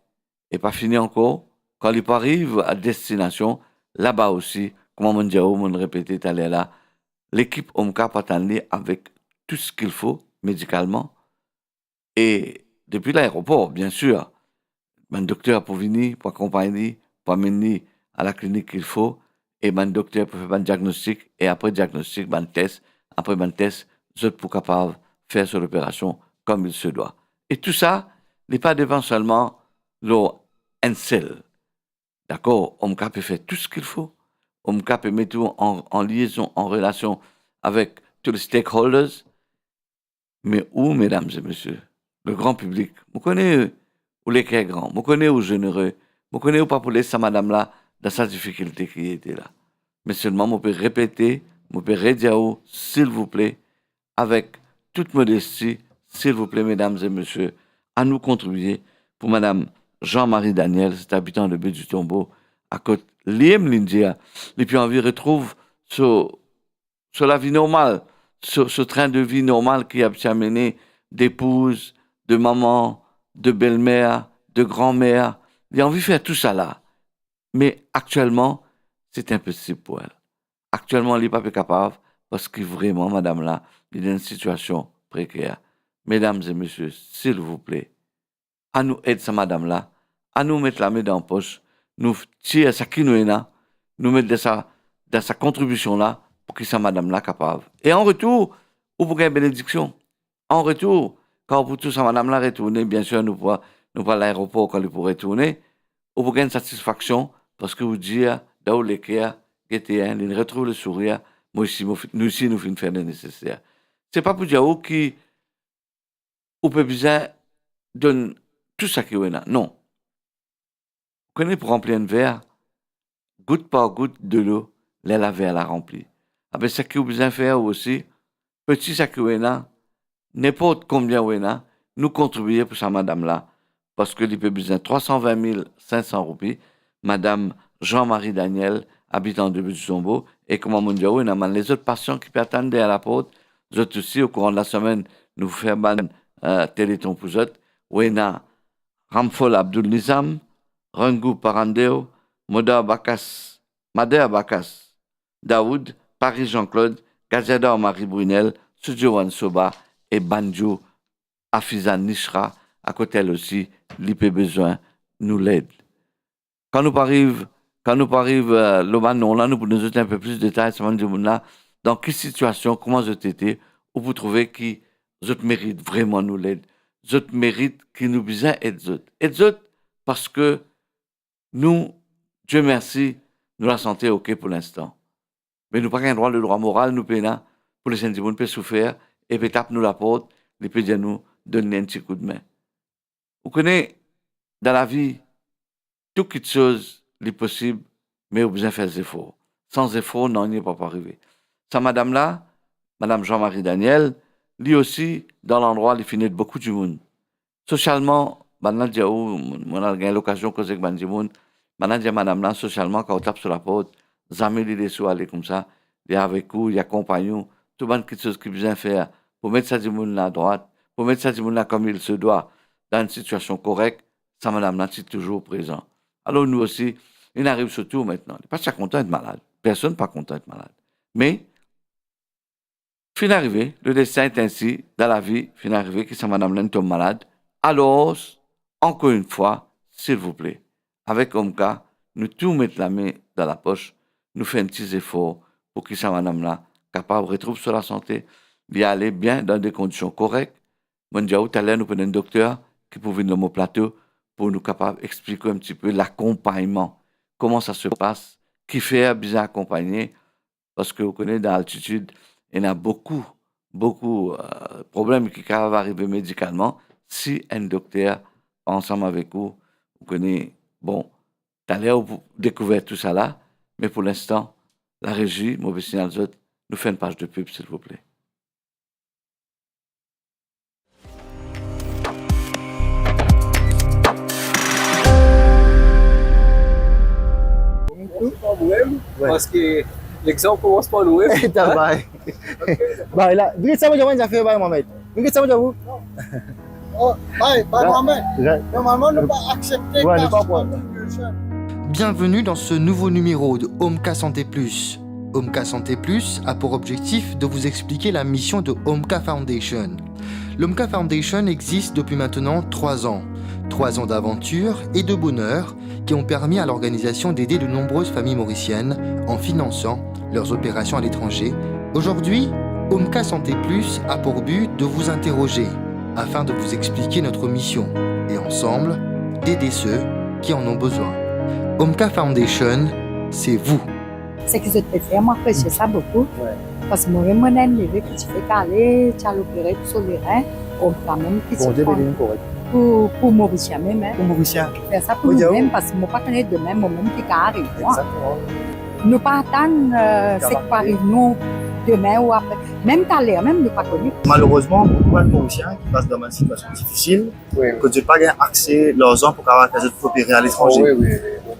et pas fini encore, quand il peut arriver à destination, là-bas aussi, comme on dit, on répétait tout à l'heure là, l'équipe Omka peut aller avec tout ce qu'il faut médicalement. Et depuis l'aéroport, bien sûr, mon docteur pour venir, pour accompagner, pour amener à la clinique qu'il faut, et mon docteur pour faire un diagnostic, et après diagnostic, un test, après un test, je suis capable de faire sur l'opération comme il se doit. Et tout ça n'est pas devant seulement un seul. D'accord? Omka peut faire tout ce qu'il faut. Omka peut mettre tout en liaison, en relation avec tous les stakeholders. Mais où, mesdames et messieurs, le grand public, vous connaissez où les cœurs grands, vous connaissez où généreux, vous connaissez où pas pour laisser madame là dans sa difficulté qui était là. Mais seulement, vous pouvez répéter, vous pouvez redire où, s'il vous plaît, avec toute modestie, s'il vous plaît, mesdames et messieurs, à nous contribuer pour madame Jean-Marie Daniel, cet habitant de Baie du Tombeau, à côté Liem l'India, et puis on retrouve sur la vie normale, ce train de vie normal qui a amené d'épouse, de maman, de belle-mère, de grand-mère. Il a envie de faire tout ça là. Mais actuellement, c'est impossible pour elle. Actuellement, elle n'est pas capable parce que vraiment, madame là, il est dans une situation précaire. Mesdames et messieurs, s'il vous plaît, à nous aider cette madame là, à nous mettre la main dans la poche, nous tirer ça qui nous est là, nous mettre dans sa contribution là, pour que cette madame-là capable. Et en retour, vous pouvez une bénédiction. En retour, quand vous tous cette madame-là retourner, bien sûr, nous pas à l'aéroport quand elle pourrait retourner, vous pouvez une satisfaction parce que vous dites, dans les cœurs, il retrouve le sourire, nous aussi, nous finissons faire le nécessaire. C'est pas pour dire qui, vous pouvez besoin de tout ça qui est là. Non. Vous connaissez pour remplir un verre, goutte par goutte de l'eau, la verre la remplit. Avec ce que vous besoin faire aussi, petit ça qui est là, n'importe combien est là, nous contribuer pour ça madame-là, parce que il peut besoin 320 500 roupies, madame Jean-Marie Daniel, habitant de Butzombo, et comme on dit, les autres patients qui peuvent attendre à la porte, nous autres aussi, au courant de la semaine, nous faisons téléthon pour eux, Wena Ramfol Abdul Nizam, Rangou Parandeo, Mada Bakas, Daoud, Paris Jean-Claude, Gazada Marie Brunel, Sudjowan Soba et Banjo Afizan Nishra, à côté elle aussi, l'IP besoin nous l'aide. Quand nous arrivons, le banon là, nous pouvons nous donner un peu plus de détails sur là, dans quelle situation, comment je t'étais, où vous trouvez qui je mérite vraiment nous l'aide, je mérite qui nous besoin aide parce que nous, Dieu merci, nous la santé ok pour l'instant. Mais nous n'avons pas le droit moral, nous payons pour les sentiments, nous pouvons souffrir, et puis tape nous la porte, et puis nous donner un petit coup de main. Vous connaissez, dans la vie, toute chose est possible, mais vous besoin faire des efforts. Sans efforts, non, il n'y a pas arrivé. Sa madame-là, madame Jean-Marie Daniel, lui aussi, dans l'endroit, il finit de beaucoup de monde. Socialement, on a eu l'occasion de causer avec du monde. Madame-là, socialement, quand on tape sur la porte, jamais les sous aller comme ça, il y a avec vous, il y a compagnon, tout le monde qui chose qui besoin faire pour mettre ça du monde là à droite, pour mettre ça du monde là comme il se doit, dans une situation correcte, ça madame là, c'est toujours présent. Alors nous aussi, il arrive surtout maintenant. Il n'est pas content d'être malade. Personne n'est pas content d'être malade. Mais, fin arrivé, le destin est ainsi, dans la vie, fin arrivé, que ça madame là tombe malade. Alors, encore une fois, s'il vous plaît, avec Omka, nous tout mettre la main dans la poche, nous faisons un petit effort pour que ça madame là capable de retrouver sur la santé, d'y aller bien dans des conditions correctes. Moi, je dis tout à l'heure, nous prenons un docteur qui peut venir dans mon plateau pour nous capable expliquer un petit peu l'accompagnement, comment ça se passe, qui fait bien accompagner, parce que vous connaissez dans l'altitude, il y a beaucoup de problèmes qui peuvent arriver médicalement si un docteur ensemble avec vous, vous connaissez, bon, tout à l'heure, vous découvrez tout ça là, mais pour l'instant, la régie, mauvais signal, nous fait une page de pub, s'il vous plaît. Parce que l'exemple commence par nous. Tá, vai. Vai lá. Brinque sama jaman já fez, vai, Mohamed. Brinque sama jamu. Oh, bye, Mohamed. Ja. Normalement, ne pas accepter Ouais, ne cash pas prendre. contribution. Bienvenue dans ce nouveau numéro de Omka Santé Plus. Omka Santé Plus a pour objectif de vous expliquer la mission de Omka Foundation. L'Omka Foundation existe depuis maintenant 3 ans. 3 ans d'aventure et de bonheur qui ont permis à l'organisation d'aider de nombreuses familles mauriciennes en finançant leurs opérations à l'étranger. Aujourd'hui, Omka Santé Plus a pour but de vous interroger afin de vous expliquer notre mission et ensemble d'aider ceux qui en ont besoin. Omka Foundation, c'est vous. Ce que je te fais, moi, apprécier ça beaucoup. Parce que moi-même, mon ami, que tu fais caler, tu as l'opéré sur les reins, on peut même que tu prends pour Mauricien même. Pour Mauricien. Faire ça pour nous-mêmes, parce que moi, pas connaître demain, moi-même, qui arrive. Exactement. Nous pas attendre ce qui arrive nous demain ou après. Même tout à l'heure, même nous pas connu. Malheureusement, beaucoup de Mauriciens qui passent dans une situation difficile, que tu n'as pas accès à l'argent pour avoir des opérer à l'étranger.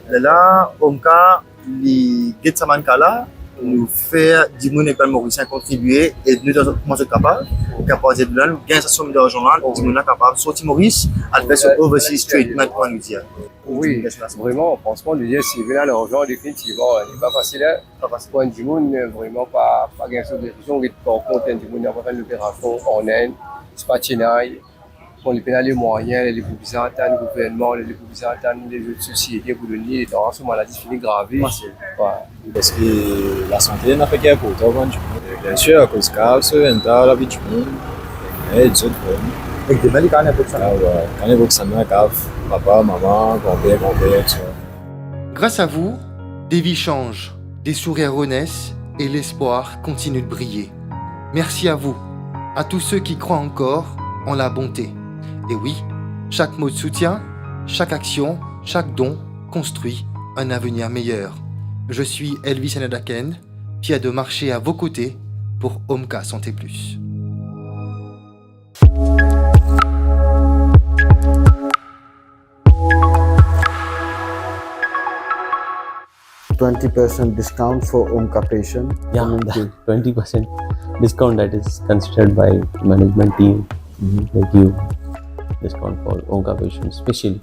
Et là, Omka, les Getsaman-Kala, nous fait du monde également mauricien contribuer et nous sommes capables de gagner cette somme d'argent là, du monde capable de sortir Maurice à faire ce overseas treatment pour nous dire. Oui, vraiment, franchement, nous dire si venant l'argent, définitivement, il n'est pas facile, parce que du monde, vraiment pas gagner cette décision, on est par contre, du monde avoir une opération en Inde, c'est pas Chennai. On les moyens, les publicités, le gouvernement, les publicités, les autres sociétés pour donner dans ce maladie finie grave. Parce que la santé n'a pas qu'à pour toi, bien sûr, à cause de ça, l'habitude, et des autres problèmes. Et des médicaments, quand il faut que ça me cave, papa, maman, grand-père, tout ça. Grâce à vous, des vies changent, des sourires renaissent et l'espoir continue de briller. Merci à vous, à tous ceux qui croient encore en la bonté. Et oui, chaque mot de soutien, chaque action, chaque don construit un avenir meilleur. Je suis Elvis Senadaken, fier de marcher à vos côtés pour Omka Santé Plus. $20% discount for Omka patient. Yeah, 20% discount that is considered by management team. They give discount for Omka patients, especially.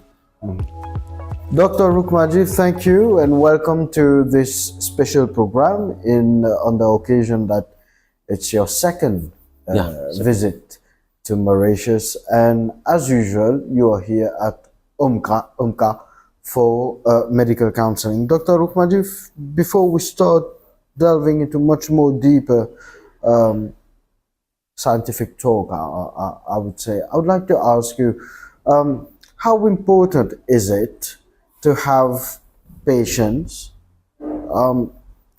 Dr. Rukmaji, thank you and welcome to this special program on the occasion that it's your second visit to Mauritius, and as usual you are here at Omka for medical counseling. Dr. Rukmaji, before we start delving into much more deeper scientific talk, I would say, I would like to ask you, how important is it to have patients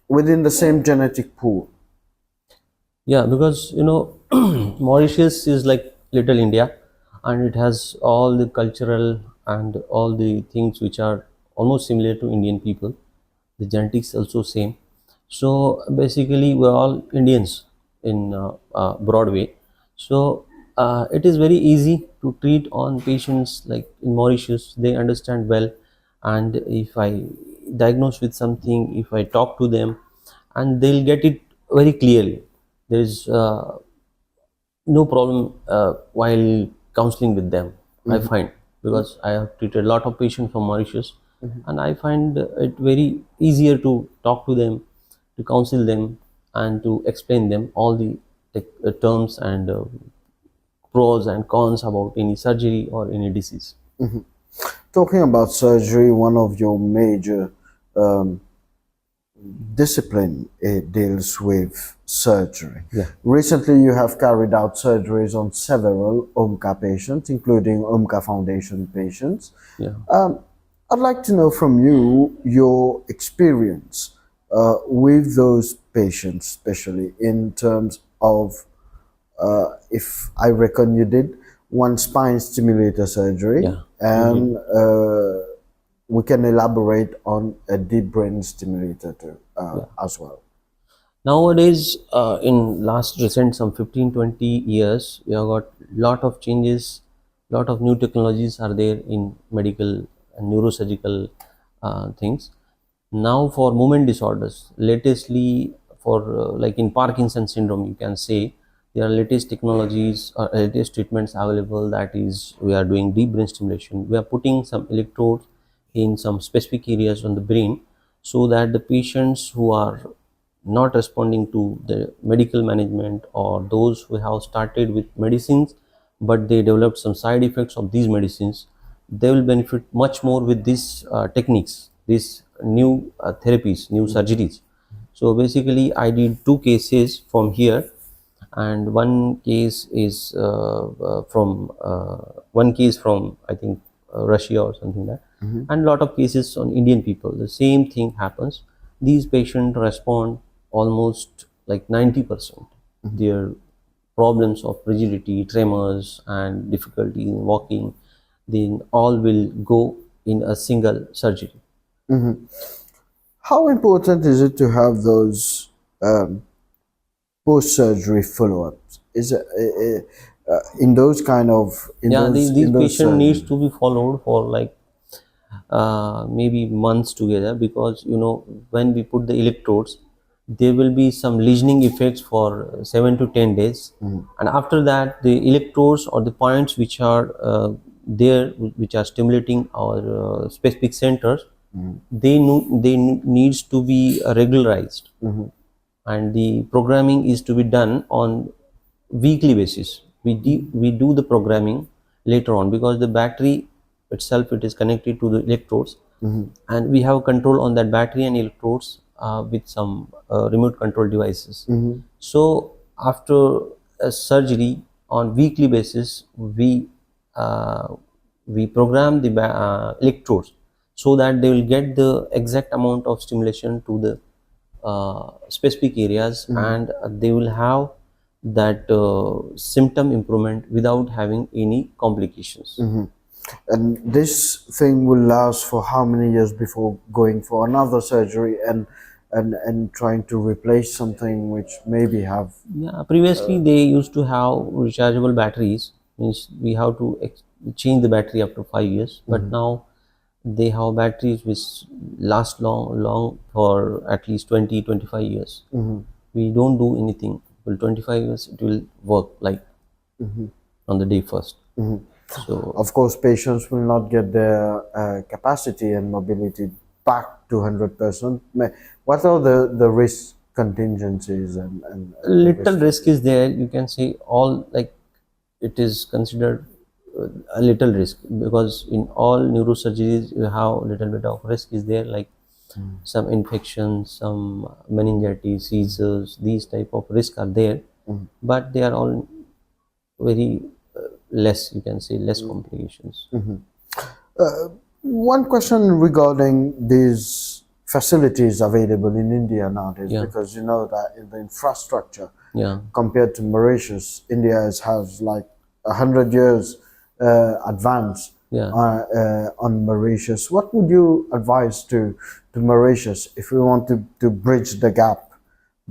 within the same genetic pool? Yeah, because Mauritius is like little India, and it has all the cultural and all the things which are almost similar to Indian people. The genetics also same. So basically we're all Indians in broad way. So it is very easy to treat on patients like in Mauritius. They understand well, and if I diagnose with something, if I talk to them, and they'll get it very clearly. There is no problem while counseling with them, I find, because I have treated a lot of patients from Mauritius, and I find it very easier to talk to them, to counsel them, and to explain them all the terms and pros and cons about any surgery or any disease. Talking about surgery, one of your major discipline deals with surgery. Yeah. Recently, you have carried out surgeries on several OMCA patients, including OMCA Foundation patients. Yeah. I'd like to know from you your experience with those patients, especially in terms of, if I reckon you did one spine stimulator surgery, Yeah. and we can elaborate on a deep brain stimulator too, as well. Nowadays, in last recent some 15-20 years, we have got lot of changes, lot of new technologies are there in medical and neurosurgical things. Now for movement disorders, latestly for like in Parkinson syndrome, you can say there are latest technologies or latest treatments available. That is, we are doing deep brain stimulation. We are putting some electrodes in some specific areas on the brain, so that the patients who are not responding to the medical management, or those who have started with medicines but they developed some side effects of these medicines, they will benefit much more with these techniques, these new therapies, new surgeries. So basically I did 2 cases from here, and one case is one case from I think Russia or something like that, and lot of cases on Indian people. The same thing happens. These patients respond almost like 90%. Their problems of rigidity, tremors, and difficulty in walking, then all will go in a single surgery. How important is it to have those post-surgery follow-ups? Is it in those kind of These patient surgeries? needs to be followed for like maybe months together, because when we put the electrodes, there will be some lesioning effects for 7 to 10 days, and after that the electrodes or the points which are there, which are stimulating our specific centers, they needs to be regularized, and the programming is to be done on weekly basis. We do the programming later on, because the battery itself, it is connected to the electrodes, and we have control on that battery and electrodes with some remote control devices. So after a surgery, on weekly basis, we program the electrodes, so that they will get the exact amount of stimulation to the specific areas, and they will have that symptom improvement without having any complications. And this thing will last for how many years before going for another surgery and trying to replace something which maybe have... Previously they used to have rechargeable batteries, means we have to change the battery after 5 years, but now they have batteries which last long for at least 20-25 years. We don't do anything. Well, 25 years it will work like on the day first. So of course patients will not get their capacity and mobility back to 100%. What are the risk contingencies and little risk is there, you can say. All like it is considered a little risk, because in all neurosurgeries you have a little bit of risk is there, like some infections, some meningitis, seizures, these type of risk are there, but they are all very less, you can say, less complications. One question regarding these facilities available in India nowadays, because you know that in the infrastructure, compared to Mauritius, India has like 100 years advance on Mauritius. What would you advise to Mauritius if we want to bridge the gap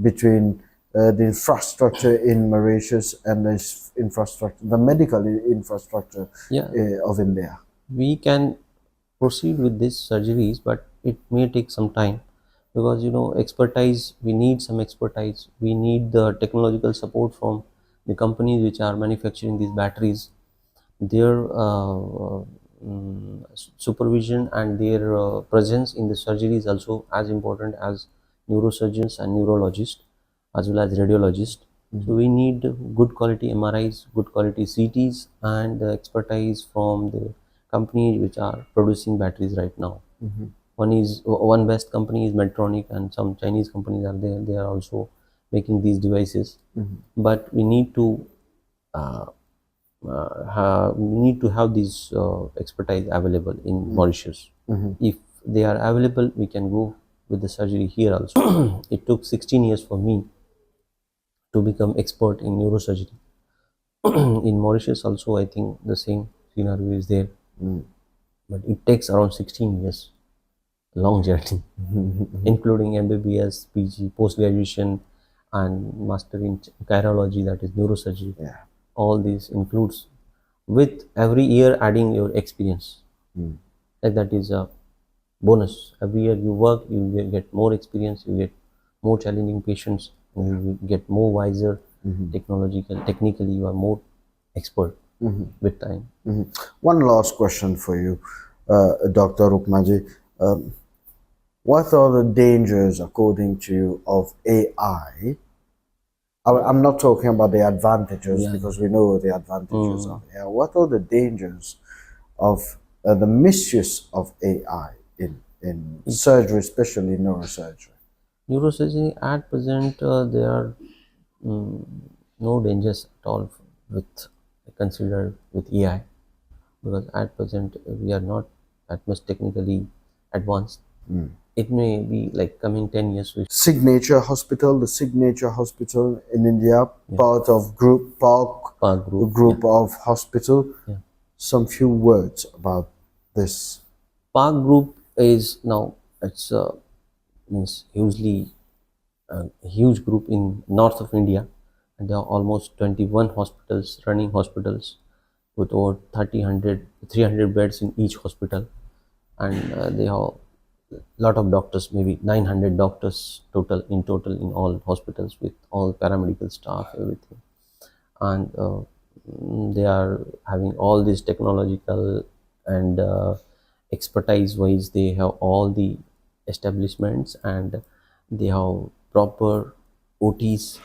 between the infrastructure in Mauritius and the medical infrastructure of India? We can proceed with these surgeries, but it may take some time, because expertise, we need some expertise, we need the technological support from the companies which are manufacturing these batteries. Their supervision and their presence in the surgery is also as important as neurosurgeons and neurologists, as well as radiologists. So we need good quality MRIs, good quality CTs, and the expertise from the companies which are producing batteries right now. One best company is Medtronic, and some Chinese companies are there. They are also making these devices. But we need to have these expertise available in Mauritius. If they are available, we can go with the surgery here also. It took 16 years for me to become expert in neurosurgery. In Mauritius also, I think the same scenario is there. But it takes around 16 years, long journey, including MBBS, PG, post-graduation, and master in chirology, that is neurosurgery. All these includes, with every year adding your experience. Like that is a bonus. Every year you work, you will get more experience, you get more challenging patients, you will get more wiser, technically you are more expert with time. One last question for you, Dr. Rukmaji. What are the dangers, according to you, of AI? I'm not talking about the advantages, because we know the advantages of AI. What are the dangers of the misuse of AI in surgery, especially neurosurgery? Neurosurgery at present, there are no dangers at all considered with AI, because at present we are not that much technically advanced. It may be like coming 10 years. Signature Hospital, the Signature Hospital in India, part of Park Group of Hospital. Some few words about this. Park Group is now, it's means huge group in north of India, and there are almost 21 hospitals, running hospitals, with over 300 beds in each hospital, and they have lot of doctors, maybe 900 doctors total in all hospitals, with all paramedical staff, everything. And they are having all this technological and expertise wise. They have all the establishments, and they have proper OTs,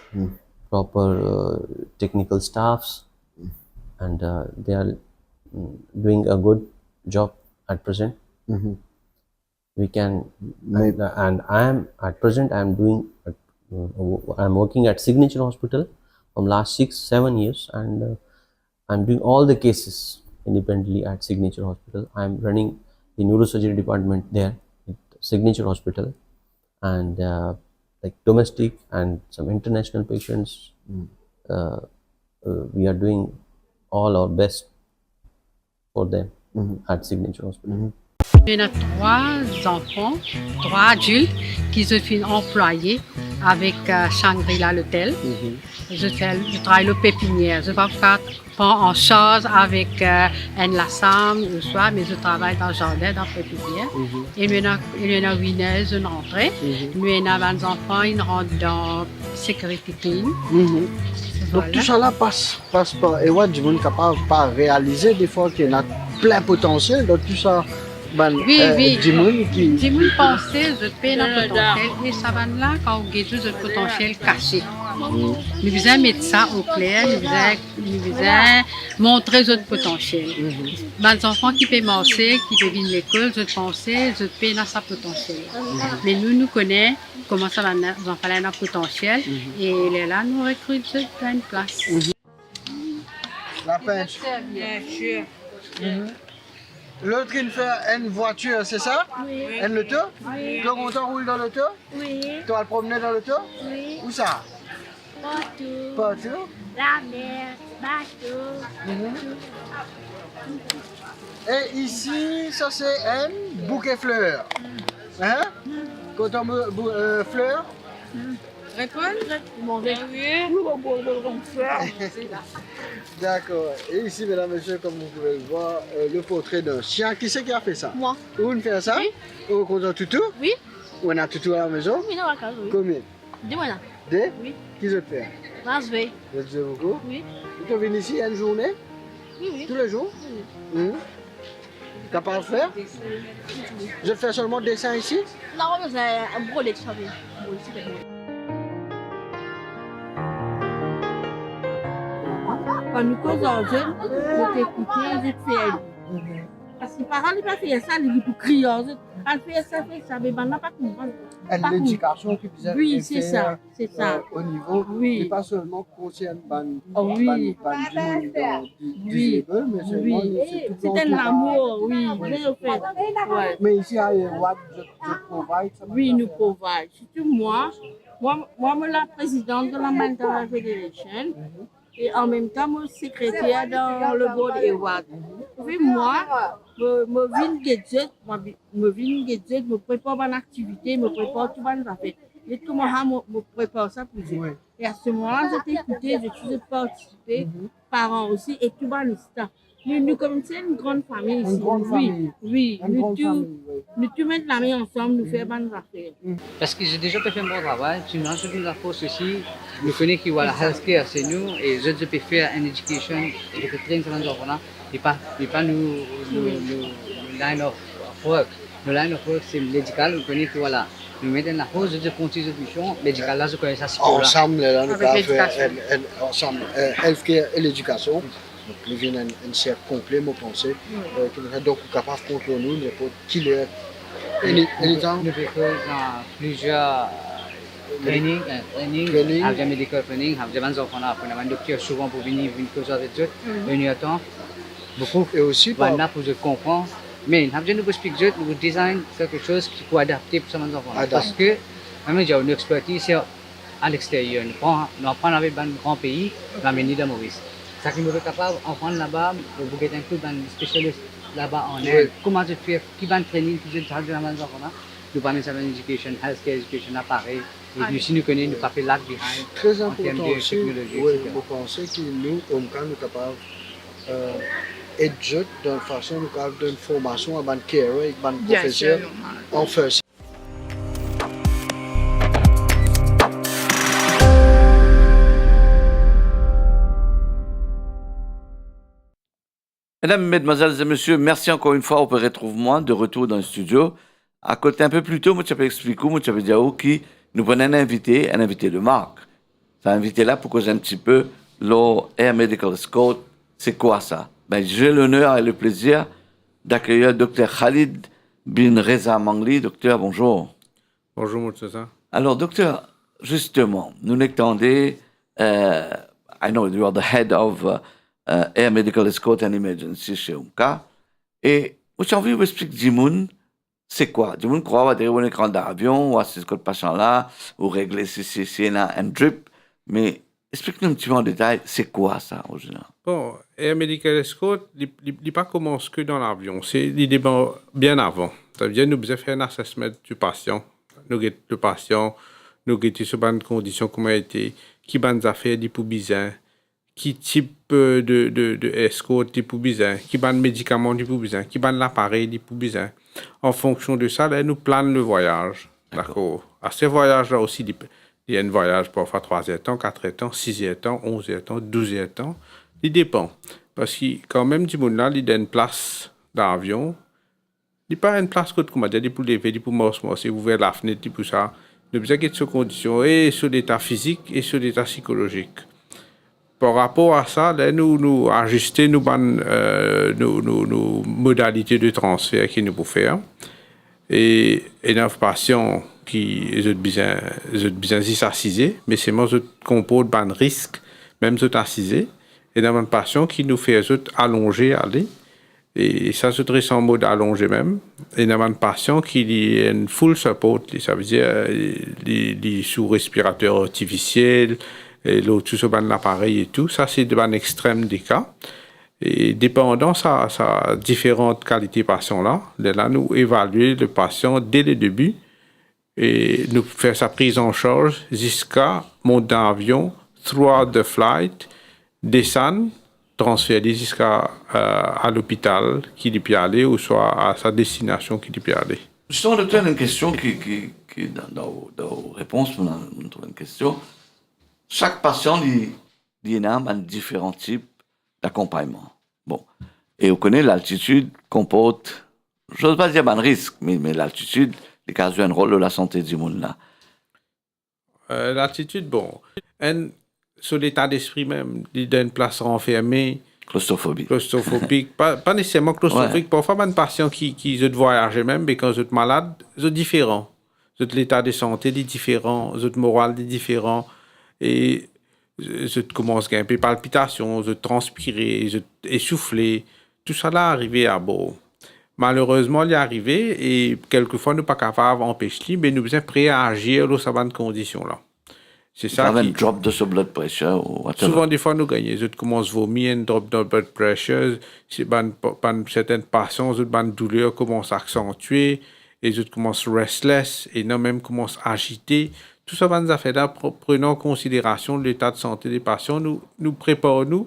proper technical staffs, and they are doing a good job at present. We can, and I am at present, I'm working at Signature Hospital from last 6-7 years, and I'm doing all the cases independently at Signature Hospital. I'm running the neurosurgery department there at Signature Hospital, and like domestic and some international patients, we are doing all our best for them at Signature Hospital. Il y en a 3 enfants, 3 adultes qui se font employer avec Shangri-La l'hôtel. Je travaille le pépinière. Je ne vais pas prendre en charge avec Enlassam ou soit, mais je travaille dans le jardin, dans le pépinière. Il y en a 8 une rentrée. Il y en a 20 enfants, ils rentrent dans Security Clean. Donc tout ça là passe par et ouais, du monde capable pas réaliser des fois qu'il y en a plein potentiel dans tout ça. Oui. Du monde qui du monde pensait je paie notre potentiel et ça va là quand on guette notre potentiel caché. Nous devons mettre ça au clair, nous devons montrer notre potentiel. Les enfants qui peuvent marcher, qui peuvent venir à l'école, je pensais, je paie dans sa potentiel. Mais nous connaissons comment ça va, nous en fallait notre potentiel et là, nous recrutons à une place. La pêche. Bien sûr. L'autre, il fait une voiture, c'est ça? Oui. Un auto? Oui. Donc on t'enroule dans l'auto? Oui. Tu vas le promener dans l'auto? Oui. Où ça? Partout. Partout? La mer, bateau. Et ici, ça c'est un bouquet fleurs. Hein? Quand on fleurs? D'accord. Et ici, mesdames et messieurs, comme vous pouvez le voir, le portrait d'un chien. Qui c'est qui a fait ça? Moi. Où on fait ça? Oui. Au compte toutou? Oui. On a toutou à la maison? Oui, dans la case, oui. Combien? 2 mois. 2? Oui. Qui se fait? Là, je vais. Vous êtes beaucoup? Oui. Tu viens ici une journée? Oui. Tous les jours? Oui. T'as pas à le faire? Je fais seulement dessin ici? Non, mais c'est un brelet, tu savais. Quand nous causons jeunes, nous t'écoutons, je fais. Parce que les parents ne pas faire ça, ils disent pour crier. Elle fait ça, mais on n'a pas compris. L'éducation qui vous a Oui, c'est ça, c'est ça. Au niveau, oui. Et pas seulement concerne oui. oui. mais c'est un amour, oui, bien fait. Ouais. Mais ici à Ewa, je provide ça. Oui, nous provide. Surtout moi, je suis la présidente de la Mental Federation. Et en même temps, je suis secrétaire dans le board EWAD. Puis moi, je viens gadget, je prépare mon activité, je prépare tout mon affaire. Et tout le monde me prépare ça pour vous. Et à ce moment-là, je t'ai écouté, je suis participé, parents aussi, et tout mon staff. Nous commençons une grande famille ici. Une grande famille. Oui, nous tous mettons la main ensemble, nous faisons bonnes affaires. Parce que j'ai déjà fait un bon travail. Tu m'as dit la force aussi. Nous connaissons qu'il y a la healthcare, c'est nous. Et je peux faire une éducation, et je peux traîner sur l'enfant. Et pas nous line of work. Le line of work, c'est médical. Nous connaissons que voilà. Nous mettons la force de continuer cette mission. Médical, là, je connais ça. Ensemble, là, nous avons fait ensemble healthcare et l'éducation. Donc, nous venons un cercle complet, je pense, qui nous donc capable de contrôler nous, n'importe qui est. Nous faisons plusieurs training, avec medical training, avec des enfants, avec des docteurs souvent pour venir causer avec eux, venir à temps. Beaucoup. Et aussi pour comprendre. Mais nous avons expliqué, nous design quelque chose qui peut adapter pour ces enfants. Parce que même il y a une expertise à l'extérieur. Nous apprenons avec un grand pays, l'Arménie de Maurice. Ça qui nous est capable d'en là-bas, vous êtes inclus dans des spécialistes là-bas en Inde. Comment tu fais, qui va training, qui va dans la maison, nous parlons de education, healthcare education, appareil. Et puis si nous connaissons, nous pas lag behind. Très important aussi, vous pensez que nous, nous sommes capables d'aider d'une façon, nous sommes capables d'une formation à un carer, à un professeur en first. Mesdames, Mesdemoiselles et Messieurs, merci encore une fois. On peut retrouver moi de retour dans le studio. À côté, un peu plus tôt, je peux expliquer, je peux dire qui nous prenons un invité de marque. Cet invité-là, pour causer un petit peu, l'Air Medical Scout, c'est quoi ça? Ben, j'ai l'honneur et le plaisir d'accueillir le docteur Khalid bin Reza Mangli. Docteur, bonjour. Bonjour, Moutouza. Alors, docteur, justement, nous n'étendons, I know you are the head of Air Medical Escort and Emergency chez UMCA. Et j'ai envie de vous expliquer, Dimoun, c'est quoi? Dimoun croit derrière un écran d'avion, ou à ce patient-là, ou régler si un drip. Mais explique-nous un petit peu en détail, c'est quoi ça, au général? Bon, Air Medical Escort, il ne commence que dans l'avion. C'est l'idée bien avant. C'est-à-dire, nous devons faire un assessment du patient. Nous avons le patient, nous avons sur bonnes conditions, comment il était, qui bonnes affaires, des pour bizarre. Qui type de escorte du pour besoin, qui ban médicaments du pour besoin, qui ban l'appareil du pour besoin. En fonction de ça, là, nous planons le voyage. D'accord. À ces voyages-là aussi, il y a un voyage parfois 3 heures temps, 4 heures temps, 6 heures temps, 11 heures temps, 12 heures temps. Il dépend. Parce que quand même, du monde là, il y a une place d'avion. Il n'y a pas une place que tu dire, pour lever, pour morcer, ouvrir la fenêtre, pour ça. Nous devons être sur conditions et sur l'état physique et sur l'état psychologique. Par rapport à ça, là, nous ajustons nos modalités de transfert qu'il nous faut faire. Et nos patients qui ont besoin d'assiser, mais c'est moi qui compose un risque, même qui assisé. Et nous avons un patient qui nous fait allonger, aller. Et ça se traite en mode allongé même. Et nous avons un patient qui a une full support, ça veut dire les sous respirateur artificiel, et l'autre sur l'appareil et tout. Ça, c'est un extrême des cas. Et dépendant ça différentes qualités patients-là, là, nous évaluons le patient dès le début et nous faire sa prise en charge jusqu'à monter d'avion, throughout the flight, descendre, transférer jusqu'à à l'hôpital qui peut y aller ou soit à sa destination qui peut y aller. Justement, docteur, une question qui dans vos réponses, on trouve une question. Chaque patient, il a différents types d'accompagnement. Bon. Et on connaît l'altitude comporte, je n'ose pas dire un risque, mais l'altitude, les cas jouent un rôle de la santé du monde là. L'altitude, bon. Sur l'état d'esprit même, il y a une place renfermée, Claustrophobique. Pas nécessairement claustrophobique. Parfois, il y a des patients qui voyagent même, mais quand ils sont malades, ils sont différents. L'état de santé est différent, le moral est différent. Et je commence à avoir un peu de palpitations, je transpirer, je essouffler. Tout ça là arrivé à bord. Malheureusement, il est arrivé et quelquefois, nous ne sommes pas capables d'empêcher, mais nous sommes prêts à agir dans ces conditions-là. C'est ça. Un drop de ce blood pressure ou whatever. Souvent, des fois, nous gagnons. Je commence à vomir, un drop de blood pressure. Certaines patients, une douleur commence à accentuer. Et je commence restless. Et non, même commence à agiter. Tout ça, nous a fait là, prenant en considération l'état de santé des patients, nous préparons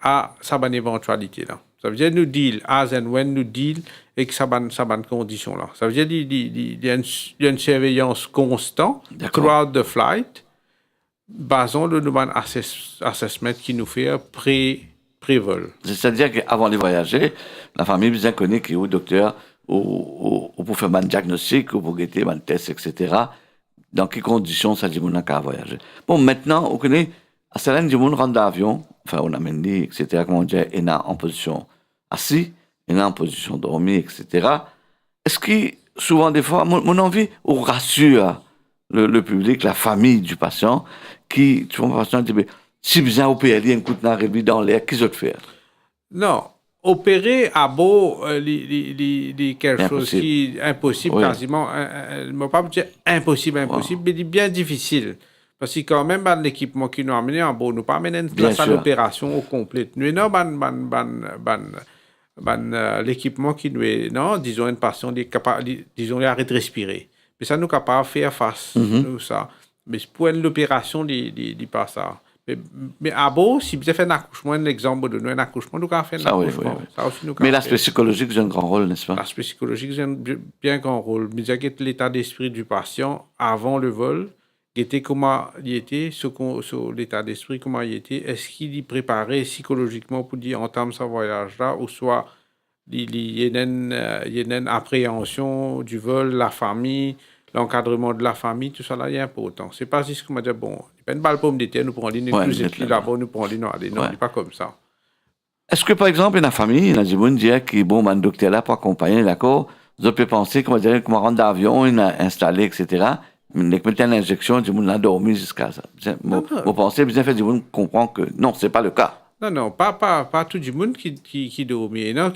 à sa bonne éventualité-là. Ça veut dire nous deal, as and when nous deal avec sa bonne condition-là. Ça veut dire qu'il y a une surveillance constante throughout the flight, basant le nouvel assessment qui nous fait pré-vol. C'est-à-dire qu'avant de voyager, la famille bien connaît qu'il y a au docteur ou pour faire un diagnostic ou pour guetter un test, etc. Dans quelles conditions ça dit qu'on a qu'à voyager. Bon, maintenant, on connaît, à certains du monde rentre d'avion, enfin, on a même dit, etc., comment dire, il y en a en position assis, il y en a en position dormie, etc. Est-ce que, souvent, des fois, mon envie, on rassure le public, la famille du patient, qui, tu vois, le patient dit, si besoin opérer, il y a un coup de narré dans l'air, qu'est-ce que tu fais? Non. Opérer à beau, quelque chose qui est impossible, oui. Quasiment, je ne vais pas dire impossible, mais bien difficile. Parce que quand même, l'équipement qui nous a amené en beau, nous pas amené la salle d'opération au complet. Nous avons l'équipement qui nous est, non, disons, une patient, disons, il arrête de respirer. Mais ça nous capable de faire face, tout ça. Mais pour l'opération, il pas ça. Mais à beau, si vous avez fait un accouchement, un exemple de nous, un accouchement, nous avons fait un accouchement. Oui. Ça aussi, mais l'aspect psychologique joue un grand rôle, n'est-ce pas? L'aspect psychologique joue un bien grand rôle. Mais il y a l'état d'esprit du patient avant le vol, comment il était, sur l'état d'esprit, comment il était, est-ce qu'il est préparé psychologiquement pour dire entame ce voyage-là, ou soit il y a une appréhension du vol, la famille, l'encadrement de la famille, tout ça là est important. C'est pas juste comme dire, bon, il n'y a pas une balle pomme d'été, nous prenons l'île, nous là-bas, nous prenons l'île, non, c'est pas comme ça. Est-ce que, par exemple, dans la famille, il y a des gens qui disent que, bon, un docteur là pour accompagner, d'accord, vous pouvez penser, comment dire, comment rendre d'avion, il a installé, etc., mais dès que mettre l'injection, du monde a dormi jusqu'à ça. Vous pensez, bien fait, du monde comprend que non, c'est pas le cas. Non, pas tout le monde qui dormit. Non,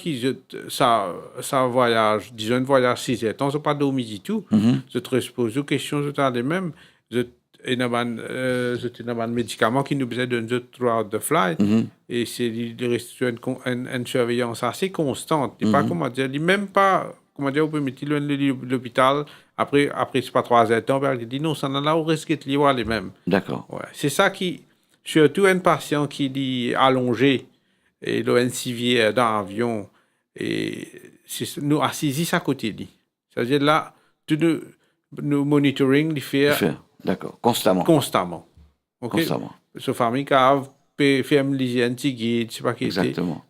ça voyage, disons, un voyage 6 heures, ils n'ont pas dormi du tout. Je te repose aux questions, je t'en ai même. Il y a un médicament qui nous besoin de throughout the flight. Et c'est une surveillance assez constante. Il pas, comment dire, même pas, comment dire, on peut mettre l'hôpital, après c'est pas 3 heures de temps, il dit non, ça n'en a au risque de l'y voir les mêmes. D'accord. Ouais. C'est ça qui. Surtout un patient qui dit allongé et le civière dans l'avion et nous assis à côté de lui. C'est-à-dire là, nous monitoring les faire. D'accord, constamment. Okay? Constamment. Sa famille qui a fait l'hygiène, guide, je sais pas qui c'est. Exactement.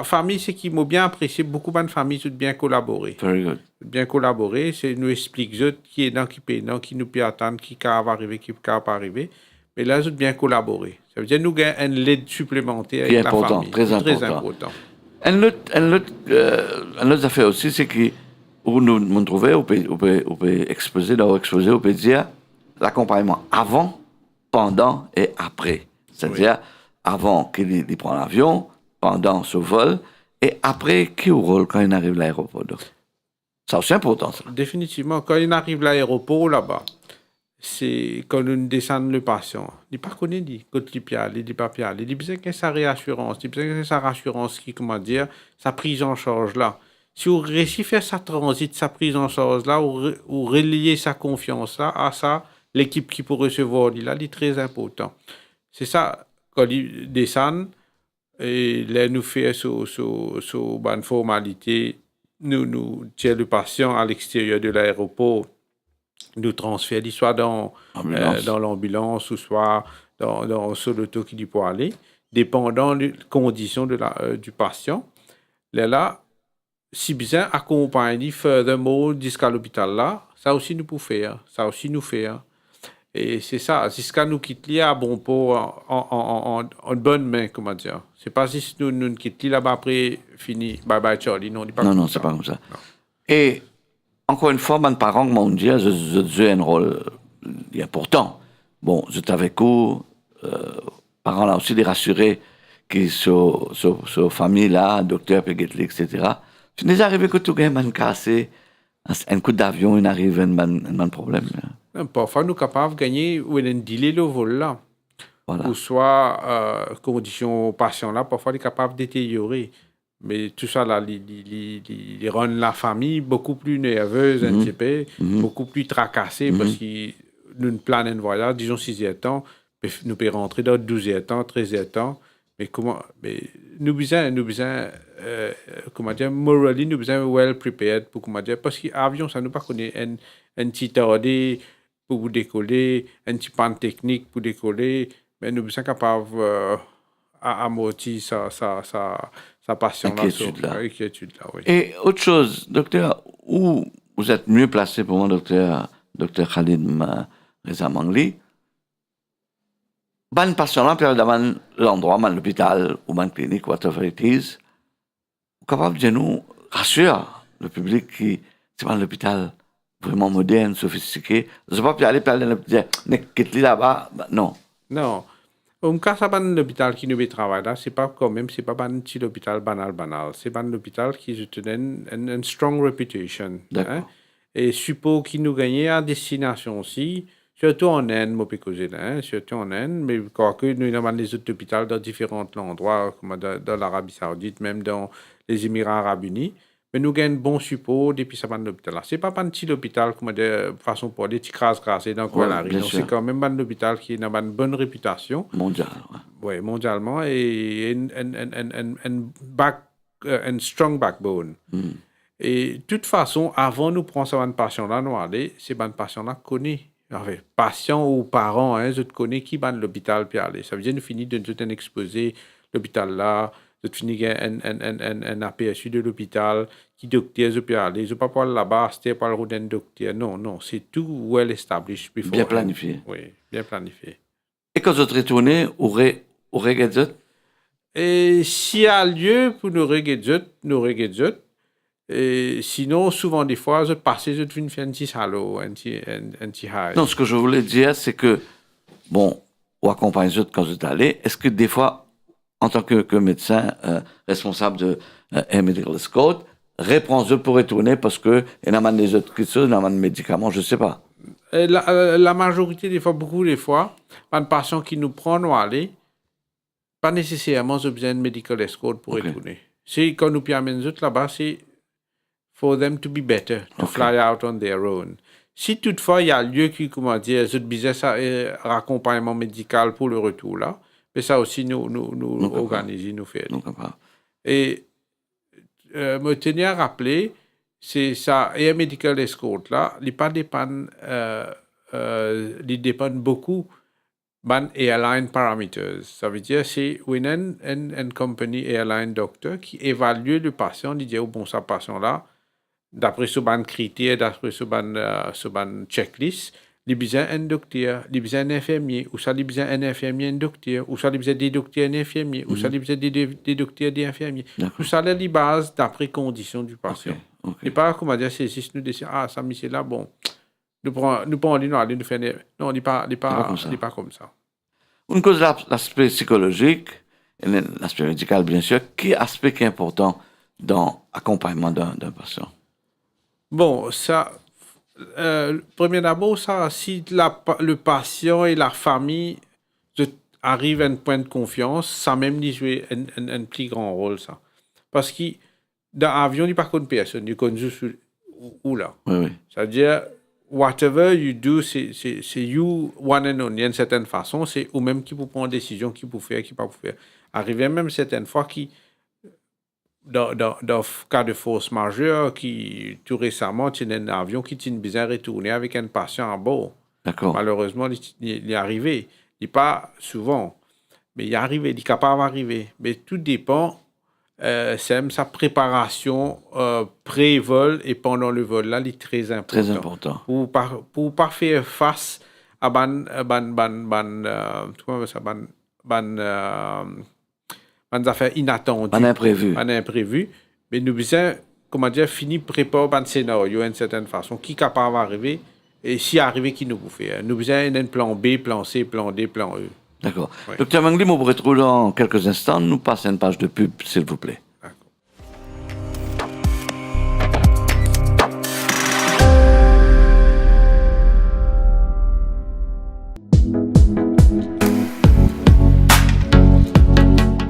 Famille, c'est qui m'a bien apprécié, beaucoup de familles ont bien collaboré. Very good. Bien collaboré, c'est nous explique qui est dans qui peut, qui nous peut attendre, qui va arriver, qui va pas arriver. Mais là, ils ont bien collaboré. Ça veut dire nous gagnons un lead supplémentaire avec la famille. Très important. Un autre affaire aussi, c'est que où nous trouvons, on peut exposer, on peut dire l'accompagnement avant, pendant et après. C'est-à-dire avant qu'il prend l'avion, pendant ce vol, et après, qui au rôle quand il arrive à l'aéroport. Ça aussi important, ça. Définitivement, quand il arrive à l'aéroport, là-bas, c'est quand nous descendons le patient. Il ne connaît pas quand il piale, il dit pas piale. Il dit besoin que sa réassurance, il besoin que sa rassurance qui, comment dire, sa prise en charge là. Si vous réussissez à faire sa transit, sa prise en charge là, ou relier sa confiance là à ça, l'équipe qui peut recevoir là, c'est très important. C'est ça, quand il descend, et là nous fait sur bonne formalité, nous tirons le patient à l'extérieur de l'aéroport, nous transfère soit dans l'ambulance ou soit sur l'auto qui dit pour aller, dépendant des conditions du patient. Là, si besoin accompagner furthermore jusqu'à l'hôpital là, ça aussi nous peut faire, ça aussi nous fait. Et c'est ça, c'est ce qu'on nous quitte là à bon pot en bonne main, comment dire. C'est pas si nous quitte là-bas après, fini, bye bye Charlie, non, non, c'est pas comme ça. Et encore une fois, mes parents m'ont dit, je joue un rôle important. Bon, je avec eux, parents là aussi, de rassurer que ce famille-là, docteur Peguetli, etc. Je n'ai arrivé que tout le monde cassé, un coup d'avion, il arrive un problème. Parfois, nous sommes capables de gagner ou de dealer le vol là. Voilà. Ou soit, conditions patients là, parfois, ils sont capables de détériorer. Mais tout ça, là, ils rendent la famille beaucoup plus nerveuse, un petit peu, beaucoup plus tracassée, parce que nous planons un voyage, disons 6e temps, nous pouvons rentrer dans 12e temps, 13e temps. Mais comment, nous besoin, comment dire, morally, nous besoin well prepared pour, comment dire, parce qu'avion, ça nous pas connaît un petit tardé pour décoller, un petit panne technique pour décoller, mais nous besoin capable à amortir sa passion inquiétude là, oui. Et autre chose, docteur, où vous êtes mieux placé pour moi, docteur Khalid Reza Mangli, ban patient là, puis dans l'endroit, dans l'hôpital ou dans la clinique, whatever it is, capable de nous rassurer le public qui c'est dans l'hôpital vraiment moderne, sophistiqué. Je ne vais pas aller dans l'hôpital, quitte là-bas, non. Non. Au cas ça ban l'hôpital qui nous travaille là, c'est pas quand même, c'est pas un petit hôpital banal. C'est ban l'hôpital qui se donne une strong reputation. Hein? Et suppose qu'il nous gagne à destination aussi. Surtout en Inde, surtout en Inde, mais quoique nous avons les autres hôpitaux dans différents endroits, comme dans l'Arabie Saoudite, même dans les Émirats Arabes Unis. Mais nous avons un bon support depuis ce hôpital-là. Ce n'est pas un petit hôpital, comme de façon pour aller crasser dans quoi la rue. C'est quand même un hôpital qui a une bonne réputation. Mondiale. Oui, mondialement. Et un strong backbone. Et de toute façon, avant nous prendre ce patient-là, nous aller, c'est un patient-là connaît. Enfin, patient ou parents, je te connais qui va à l'hôpital puis aller. Ça veut dire que nous finissons de tout exposer l'hôpital là, de finir un aperçu de l'hôpital, qui docteur je peux aller. Je ne peux pas aller là-bas, c'était pas le rôle d'un docteur. Non, c'est tout well established. Bien planifié. Oui, bien planifié. Et quand vous retournez, vous regardez? Et s'il y a lieu pour nous regarder, et sinon, souvent, des fois, je passe, je devine faire un petit halo, un petit high. Non, ce que je voulais dire, c'est que, bon, ou accompagner quand vous êtes allé, est-ce que des fois, en tant que médecin responsable de medical escort, répondez pour retourner parce que il y a des autres choses, il y a des médicaments, je ne sais pas. La majorité des fois, beaucoup des fois, un patient qui nous prend nous aller, pas nécessairement besoin de medical escort pour retourner. C'est quand nous amènent les autres là-bas, c'est for them to be better, to fly out on their own. Si toutefois il y a lieu qui, comment dire, ce business accompagnement médical pour le retour là, mais ça aussi nous organiser, nous faire. Et me tenir à rappeler, c'est ça, et un medical escort là, il dépend beaucoup ban airline parameters. Ça veut dire c'est une compagnie airline docteur qui évalue le patient, il dit bon ça patient là. D'après ce ban critère, d'après ce ban checklist, il y a besoin d'un docteur, il y a besoin d'un infirmier, ou ça il y a besoin d'un infirmier, un docteur, ou ça il y a besoin des docteurs, un infirmier, ou ça il y a besoin des docteurs, des infirmiers. Tout ça c'est les bases d'après conditions du patient. Et pas comment dire, c'est si nous décidons, ça monsieur là, bon, nous prenons nous faire non, il n'est pas comme ça. Une cause l'aspect psychologique, et l'aspect médical bien sûr, qui est l'aspect qui est important dans l'accompagnement d'un patient? Bon, ça, premier d'abord, ça, si le patient et la famille arrivent à un point de confiance, ça même joue un plus grand rôle, ça. Parce que dans l'avion, il n'y a pas de personne, il y a juste où là. Oui. C'est-à-dire, whatever you do, c'est you one and only, d'une certaine façon, c'est vous-même qui vous prend une décision, qui vous fait, qui pas vous faire. Arriver même certaines fois qui dans cas de force majeure, qui tout récemment, il y a un avion qui a besoin de retourner avec un patient à bord. D'accord. Malheureusement, il est arrivé. Il n'est pas souvent, mais il est arrivé, il est capable d'arriver. Mais tout dépend, c'est sa préparation pré-vol et pendant le vol, là, il est très important. Très important. Pour pas faire face à ban comment ça ban affaires inattendues, ban imprévu, mais nous besoin comment dire finir préparer ban scénario d'une certaine façon qui capable d'arriver et si arrivé qui nous fait. Nous besoin d'un plan B, plan C, plan D, plan E. D'accord. Oui. Docteur Mangli, on vous retrouve dans quelques instants. Nous passons une page de pub, s'il vous plaît.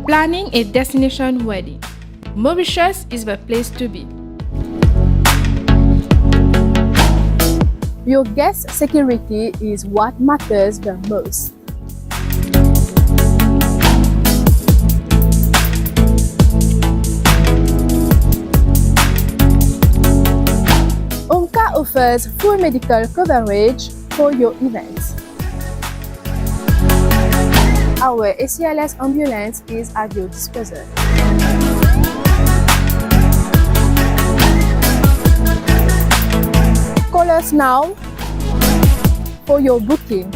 Planning a destination wedding. Mauritius is the place to be. Your guest security is what matters the most. OMCA offers full medical coverage for your events. Our ACLS ambulance is at your disposal. Call us now for your booking.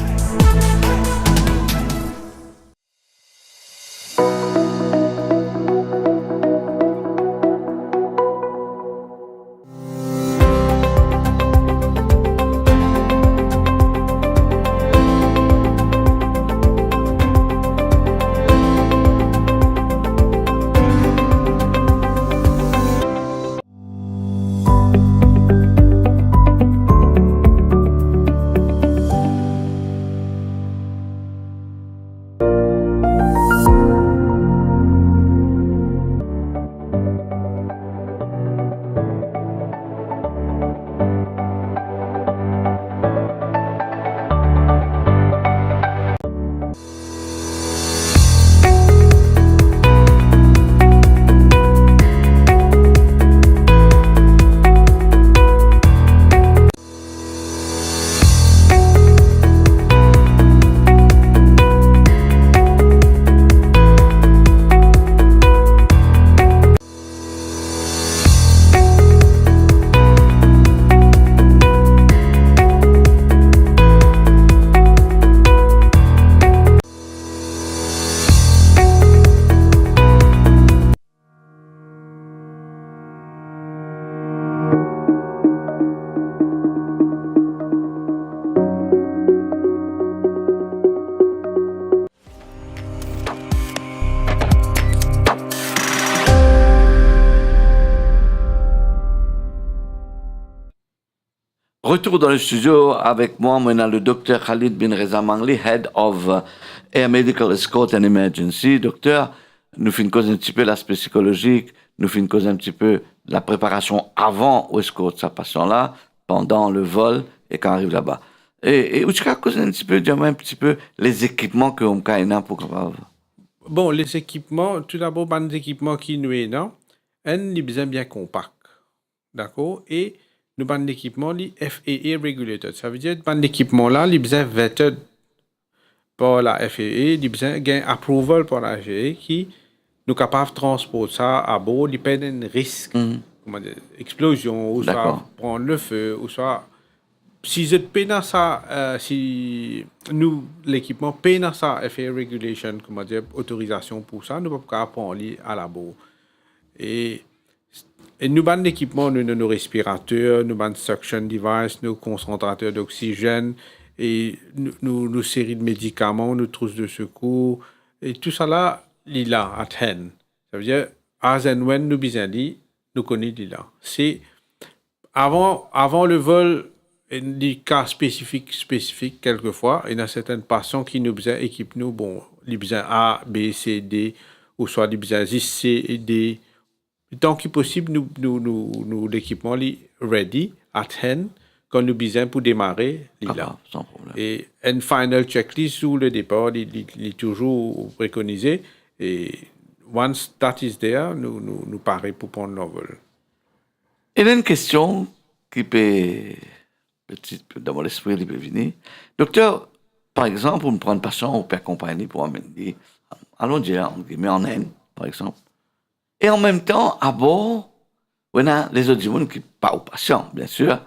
Retour dans le studio avec moi, maintenant le docteur Khalid bin Reza Mangli, Head of Air Medical Escort and Emergency. Docteur, nous finissons cause un petit peu l'aspect psychologique, nous finissons cause un petit peu la préparation avant ou escort de sa patient-là, pendant le vol et quand on arrive là-bas. Et où tu as cause un petit peu les équipements que on a pour capable. Bon, les équipements, tout d'abord, les équipements qui nous est là, un est bien compact, d'accord, et nous avons l'équipement FAA regulated. Ça veut dire que l'équipement là, il est vetted par la FAA, il y a un approval par la FAA qui nous capable de transporter ça à bord, il y a un risque, comment dire, explosion, ou soit prendre le feu, ou soit si je peine ça, si nous l'équipement peine ça FAA regulation, comment dire, autorisation pour ça, nous ne pouvons pas prendre à la bord. Et nous avons l'équipement, nous avons nos respirateurs, nous avons suction device, nos concentrateurs d'oxygène, et nos séries de médicaments, nos trousses de secours, et tout ça là, il est là, à hand. Ça veut dire, as and when nous besoin dit, nous connaissons là. C'est avant le vol, des cas spécifiques quelquefois, il y a certaines patients qui nous besoin équipent nous, bon, les besoins A, B, C, D, ou soit les besoins C et D. Tant que possible, nous l'équipement est ready, at hand, quand nous besoin pour démarrer, il est là. Sans problème. Et une final checklist sous le départ, il est toujours préconisé. Et once that is there, nous parons pour prendre le vol. Il y a une question qui peut, dans mon esprit, il peut venir. Docteur, par exemple, on prend un patient, on peut accompagner pour amener, allons dire, en Inde, par exemple. Et en même temps, à bord, on a les autres gens qui, pas aux patients, bien sûr,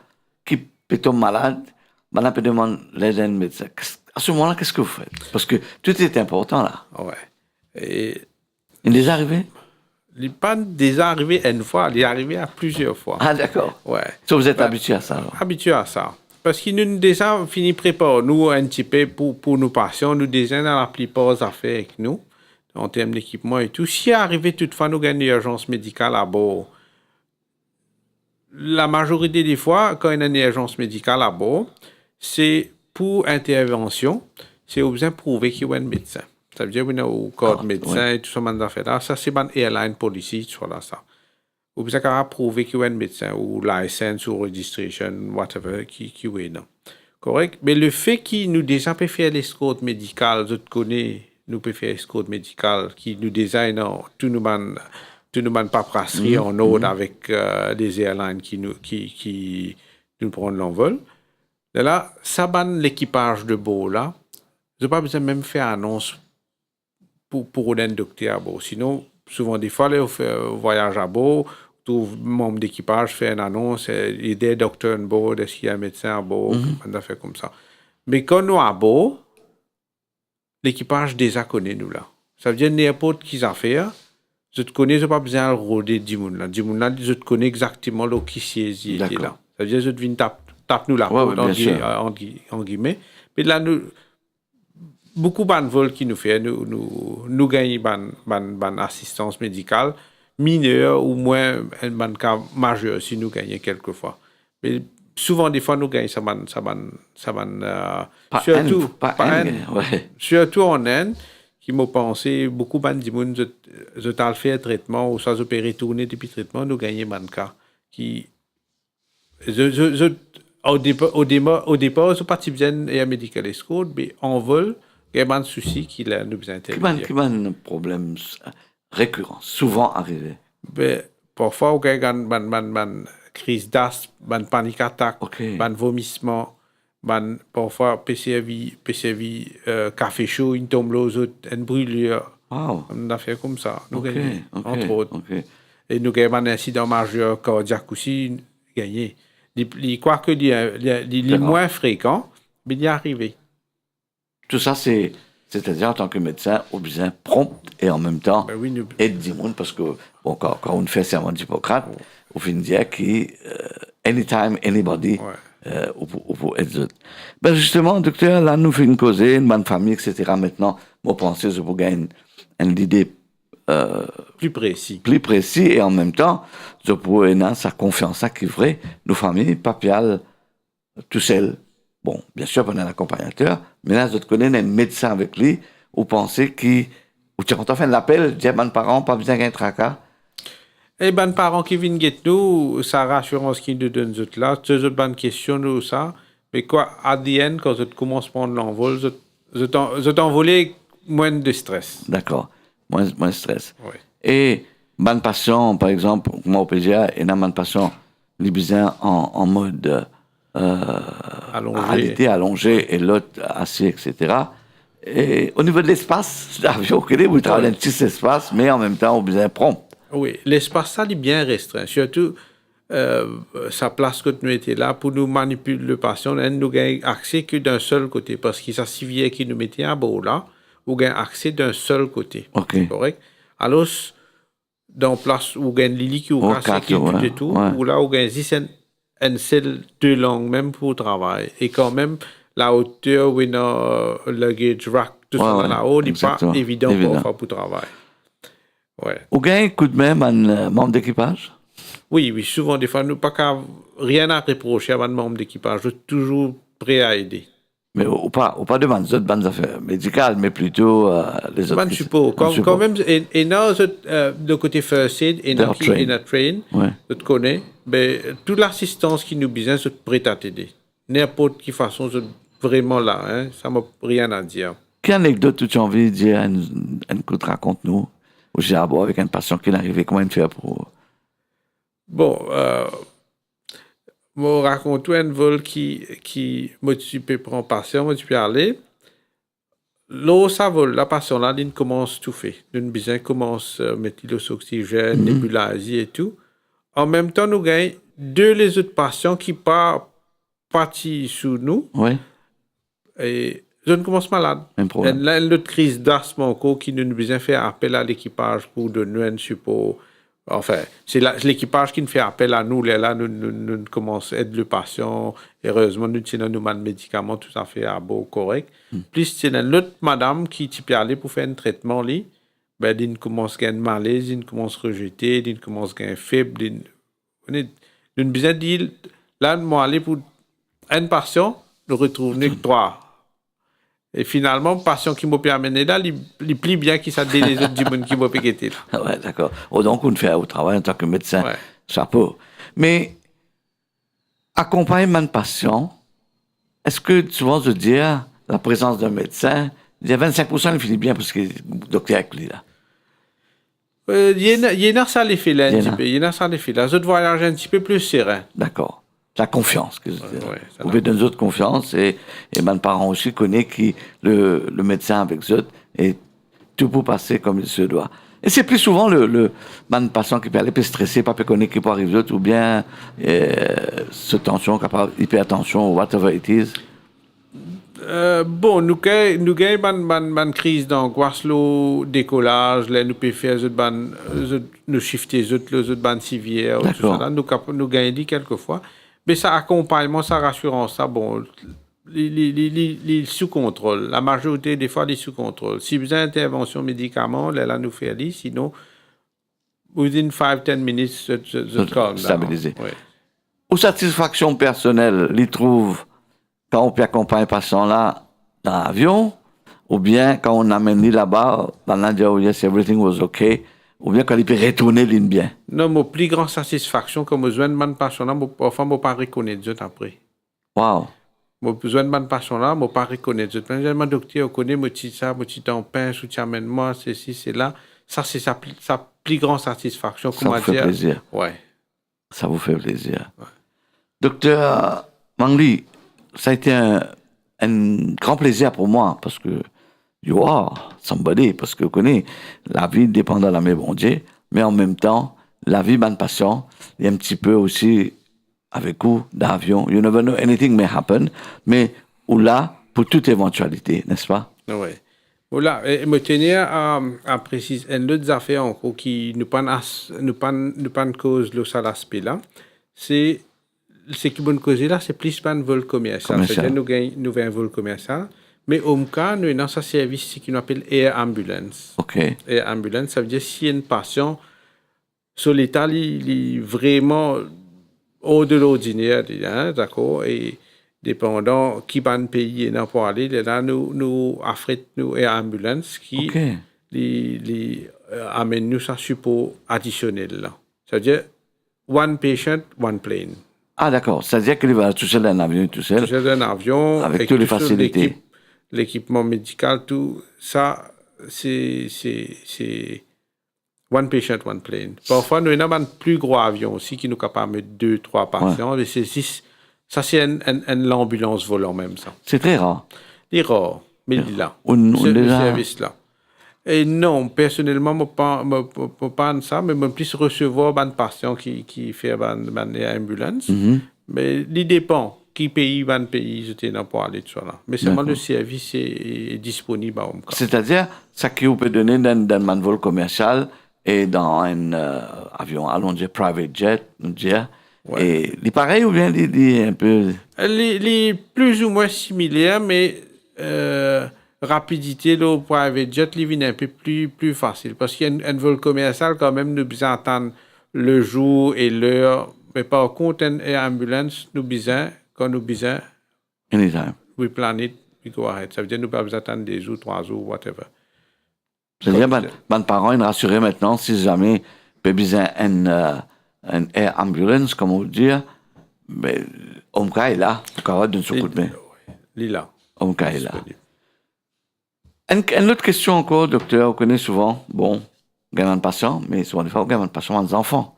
qui peuvent tomber malades, on a demandé l'aide d'un médecin. À ce moment-là, qu'est-ce que vous faites? Parce que tout est important là. Ouais. Et il est déjà arrivé? Il n'est pas déjà arrivé une fois, il est arrivé à plusieurs fois. Ah, d'accord. Ouais. So, vous êtes habitué à ça alors? Habitué à ça. Parce qu'il nous déjà fini préparer nous un petit peu pour nos patients, nous déjà dans la plupart des affaires avec nous, en termes d'équipement et tout. Si arrivé toutefois, nous gagnons une urgence médicale à bord. La majorité des fois, quand il y a une urgence médicale à bord, c'est pour intervention, c'est besoin de prouver qu'il y a un médecin. Ça veut dire qu'il y a un code médecin et tout ça, là. Ça, c'est une airline policy, voilà ça. Vous besoin de prouver qu'il y a un médecin, ou license, ou registration, whatever, qui est là. Correct? Mais le fait qu'il nous déjà peut faire l'escorte médicale, je te connais, nous peut faire l'escorte médicale, qui nous design tout nous paperasserie en ordre avec des airlines qui nous prennent l'envol. Et là, ça banne l'équipage de bord là. Je n'ai pas besoin de même faire annonce pour un docteur à bord. Sinon, souvent des fois, on fait un voyage à bord, tout membre d'équipage fait une annonce, il y a des docteurs à bord, est-ce qu'il y a un médecin à bord, on a fait comme ça. Mais quand nous à bord, l'équipage déjà connaît nous là. Ça veut dire n'importe qui affaire. Je te connais, je n'ai pas besoin de rôder du monde là. Du monde là, je te connais exactement là qui siège là. Ça veut dire je te viens tape nous la porte en guillemets. Mais là, beaucoup de vols qui nous fait, nous gagnons une assistance médicale mineure ou moins un cas majeur si nous gagnons quelquefois. Mais souvent, des fois, nous gagnons surtout en Inde. Qui m'ont pensé, beaucoup de gens, je t'ai fait un traitement, ou ça, je peux retourner depuis le traitement, nous gagnons un cas. Au départ, je pas si bien et un medical escort, mais en vol, il y a un souci qui nous intervient. Quel est un problème récurrent, souvent arrivé? Ben, parfois, il y a une crise d'asthme, une panique attaque, un vomissement. Parfois, PCV, café chaud, une tombe l'eau, une brûlure. Wow. On a fait comme ça, nous gagnons, entre autres. Et nous gagnons un incident majeur cardiaque aussi, gagné. Quoique, il est moins fréquent, mais il est arrivé. Tout ça, c'est-à-dire en tant que médecin, au besoin prompt et en même temps aide du monde, parce que, bon, quand on fait serment d'Hippocrate, on finit de dire que anytime, anybody. Pour être ben justement, docteur, là, nous faisons causer, une bonne famille, etc. Maintenant, moi, pensez que vous gagnez une idée plus précis, et en même temps, je pourrais avoir sa confiance qui est vraie, nos familles, papial, tout seul. Bon, bien sûr, on a un accompagnateur, mais là, je connais un médecin avec lui, vous pensez ou quand on fait l'appel, dire, mon parent, pas besoin d'un tracas. Et ben parents qui viennent guetter nous, ça rassurance qui nous donne autres là, c'est une bonne question nous ça. Mais quoi, à the end, quand je commence à prendre l'envol, je t'envolais moins de stress. D'accord, moins de stress. Oui. Et bonne patient, par exemple, moi au PGA, il y a un patient libyen en mode allongé et l'autre assis, etc. Et au niveau de l'espace, l'avion, vous travaillez un petit espace, mais en même temps, au besoin prompt. Oui, l'espace, ça, est bien restreint. Surtout, sa place que nous étions là pour nous manipuler le patient, nous n'avons accès que d'un seul côté. Parce qu'il s'assivait qui nous mettait à bord là, nous avons accès d'un seul côté. Correct? Alors, dans place où il y a une Lily qui ouvre tout et tout, où là, où il y a une seule deux langues, même pour le travail. Et quand même, la hauteur où il y a le luggage rack, tout ça là-haut, n'est pas évident pour le travail. Ouais. Ou gain coup de même un membre d'équipage? Oui, souvent, des fois, nous n'avons rien à reprocher à un membre d'équipage. Je suis toujours prêt à aider. Mais ou pas de bonnes affaires médicales, mais plutôt les autres. Je suppose. Quand même, et là, de côté first aid, et là, train, je te connais, mais toute l'assistance qui nous besoin, je suis prêt à t'aider. N'importe quelle façon, je suis vraiment là. Hein, ça ne m'a rien à dire. Quelle anecdote tu as envie de dire? Un coup de raconte-nous. Ou j'ai à boire avec un patient qui est arrivé, comment il fait pour... Bon, moi, raconte un vol qui moi, tu peux prendre patient, moi, tu peux aller. Là, ça vole, la patient, là, il commence à tout faire. Une besoin commence à mettre l'oxygène, nébuliser et tout. En même temps, nous gagnons deux les autres patients qui pas parti sous nous. Oui. Et je ne commence malade. Un problème. Là, notre crise d'asthme encore qui nous besoin faire appel à l'équipage pour donner un support. Enfin, c'est l'équipage qui nous fait appel à nous. Là, nous commençons à aider le patient. Heureusement, nous tenons nos médicaments tout à fait à beau, correct. Plus, c'est l'autre madame qui peut aller pour faire un traitement, ben, il commence à avoir un malaise, il commence à rejeter, il commence à avoir faible. Nous besoin de dire, là, moi, aller pour un patient, nous retrouvons que 3. Et finalement, le patient qui m'a amené là, il plie bien qu'il s'est les autres du monde qui m'ont piqué là. Ouais, d'accord. Donc, on fait au travail en tant que médecin. Ouais. Chapeau. Mais, accompagnement de patient, est-ce que tu vas te dire, la présence d'un médecin, il y a 25%, il finit bien parce que le docteur est lui là. Il y en a ça l'effet là, un petit peu. Il y en a ça l'effet là. Les autres voyagent un petit peu plus serein. D'accord. La confiance, que je dis. Vous pouvez donner d'autres confiance et mes parents aussi connaissent qui le médecin avec eux et tout pour passer comme il se doit. Et c'est plus souvent le patient qui peut aller plus stressé, pas peut connaître qui peut arriver ou bien ce tension, hypertension, whatever it is. Bon, nous avons une crise d'angoisse, le décollage, là, nous pouvons faire nous shifter les autres civières, tout ça, nous gagnons quelquefois. Mais ça accompagnement, ça rassurance, ça, bon, les sous contrôle. La majorité des fois, les sous contrôle. Si vous avez intervention médicaments, là, nous fait aller, sinon, within 5-10 minutes, c'est calme. Stabilisé. Oui. Aux satisfaction personnelle, les trouve quand on peut accompagner un patient là dans l'avion, ou bien quand on amène lui là-bas, dans l'India, yes, everything was okay, ou bien quand il peut retourner l'île bien. Non, ma plus grande satisfaction, comme besoin de mon patient là, parfois, je ne peux pas reconnaître Dieu après. Wow. Mon besoin de mon patient là, je ne peux pas reconnaître Dieu. Mon docteur, on connaît, mon petit tempin, soutien amène moi, ceci, c'est là. Ça, c'est sa plus grande satisfaction. Ça vous fait plaisir. Ouais. Ça vous fait plaisir. Ouais. Docteur Mangli, ça a été un grand plaisir pour moi parce que you are somebody, parce que vous connaissez, la vie dépend de la main bon Dieu, mais en même temps, la vie d'un patient, il y a un petit peu aussi avec vous d'avion. You never know, anything may happen, mais ou là, pour toute éventualité, n'est-ce pas? Oui. Voilà, et me tenir à préciser une autre affaire encore qui nous pas cause de cet aspect-là, c'est ce qui bonne cause là, c'est plus un vol commercial. C'est-à-dire nous avons un vol commercial, mais au cas nous avons un service qui nous appelle Air Ambulance. OK. Air Ambulance, ça veut dire si un patient sur l'état, il est vraiment hors de l'ordinaire, hein, d'accord, et dépendant qui va pays et pour aller, là nous affrète nous Air Ambulance qui amène nous un support additionnel là. Ça veut dire one patient, one plane. Ah, d'accord. C'est-à-dire qu'il va tout seul dans un avion, tout seul. Tout seul dans un avion. Avec toutes les facilités. L'équipement médical, tout ça, c'est one patient, one plane. Parfois, nous avons un plus gros avion aussi qui nous est capable de mettre 2-3 patients. Ouais. Ça, c'est l'ambulance volant même, ça. C'est très rare. C'est rare, mais il est là. Ce service-là. Et non, personnellement, je ne pas de ça, mais je plus recevoir un patient qui fait une ambulance. Mm-hmm. Mais il dépend. Qui pays, un pays, j'étais là pour aller de ça là. Mais seulement le service est disponible. C'est-à-dire, ça que vous pouvez donner dans un vol commercial et dans un avion, allons dire private jet, nous dire. Ouais. Et les pareils ou bien les un peu. Les plus ou moins similaires, mais. Rapidité, le private jet, il vient un peu plus facile. Parce qu'il y a un vol commercial, quand même, nous besoin attendre le jour et l'heure. Mais par contre, une ambulance, nous besoin, quand nous besoin. Anytime. We plan it, we go ahead. Ça veut dire nous pas besoin d'attendre 2 jours, 3 jours, whatever. C'est-à-dire, mes parents, ils rassurent maintenant, si jamais, ils besoin un air ambulance, comme on dit, mais Omka est là, pour qu'on donne ce coup de main. Il est là. Omka est là. Une autre question encore, docteur, on connaît souvent, bon, gamin de patient, mais souvent des fois, gamin de patient, des enfants.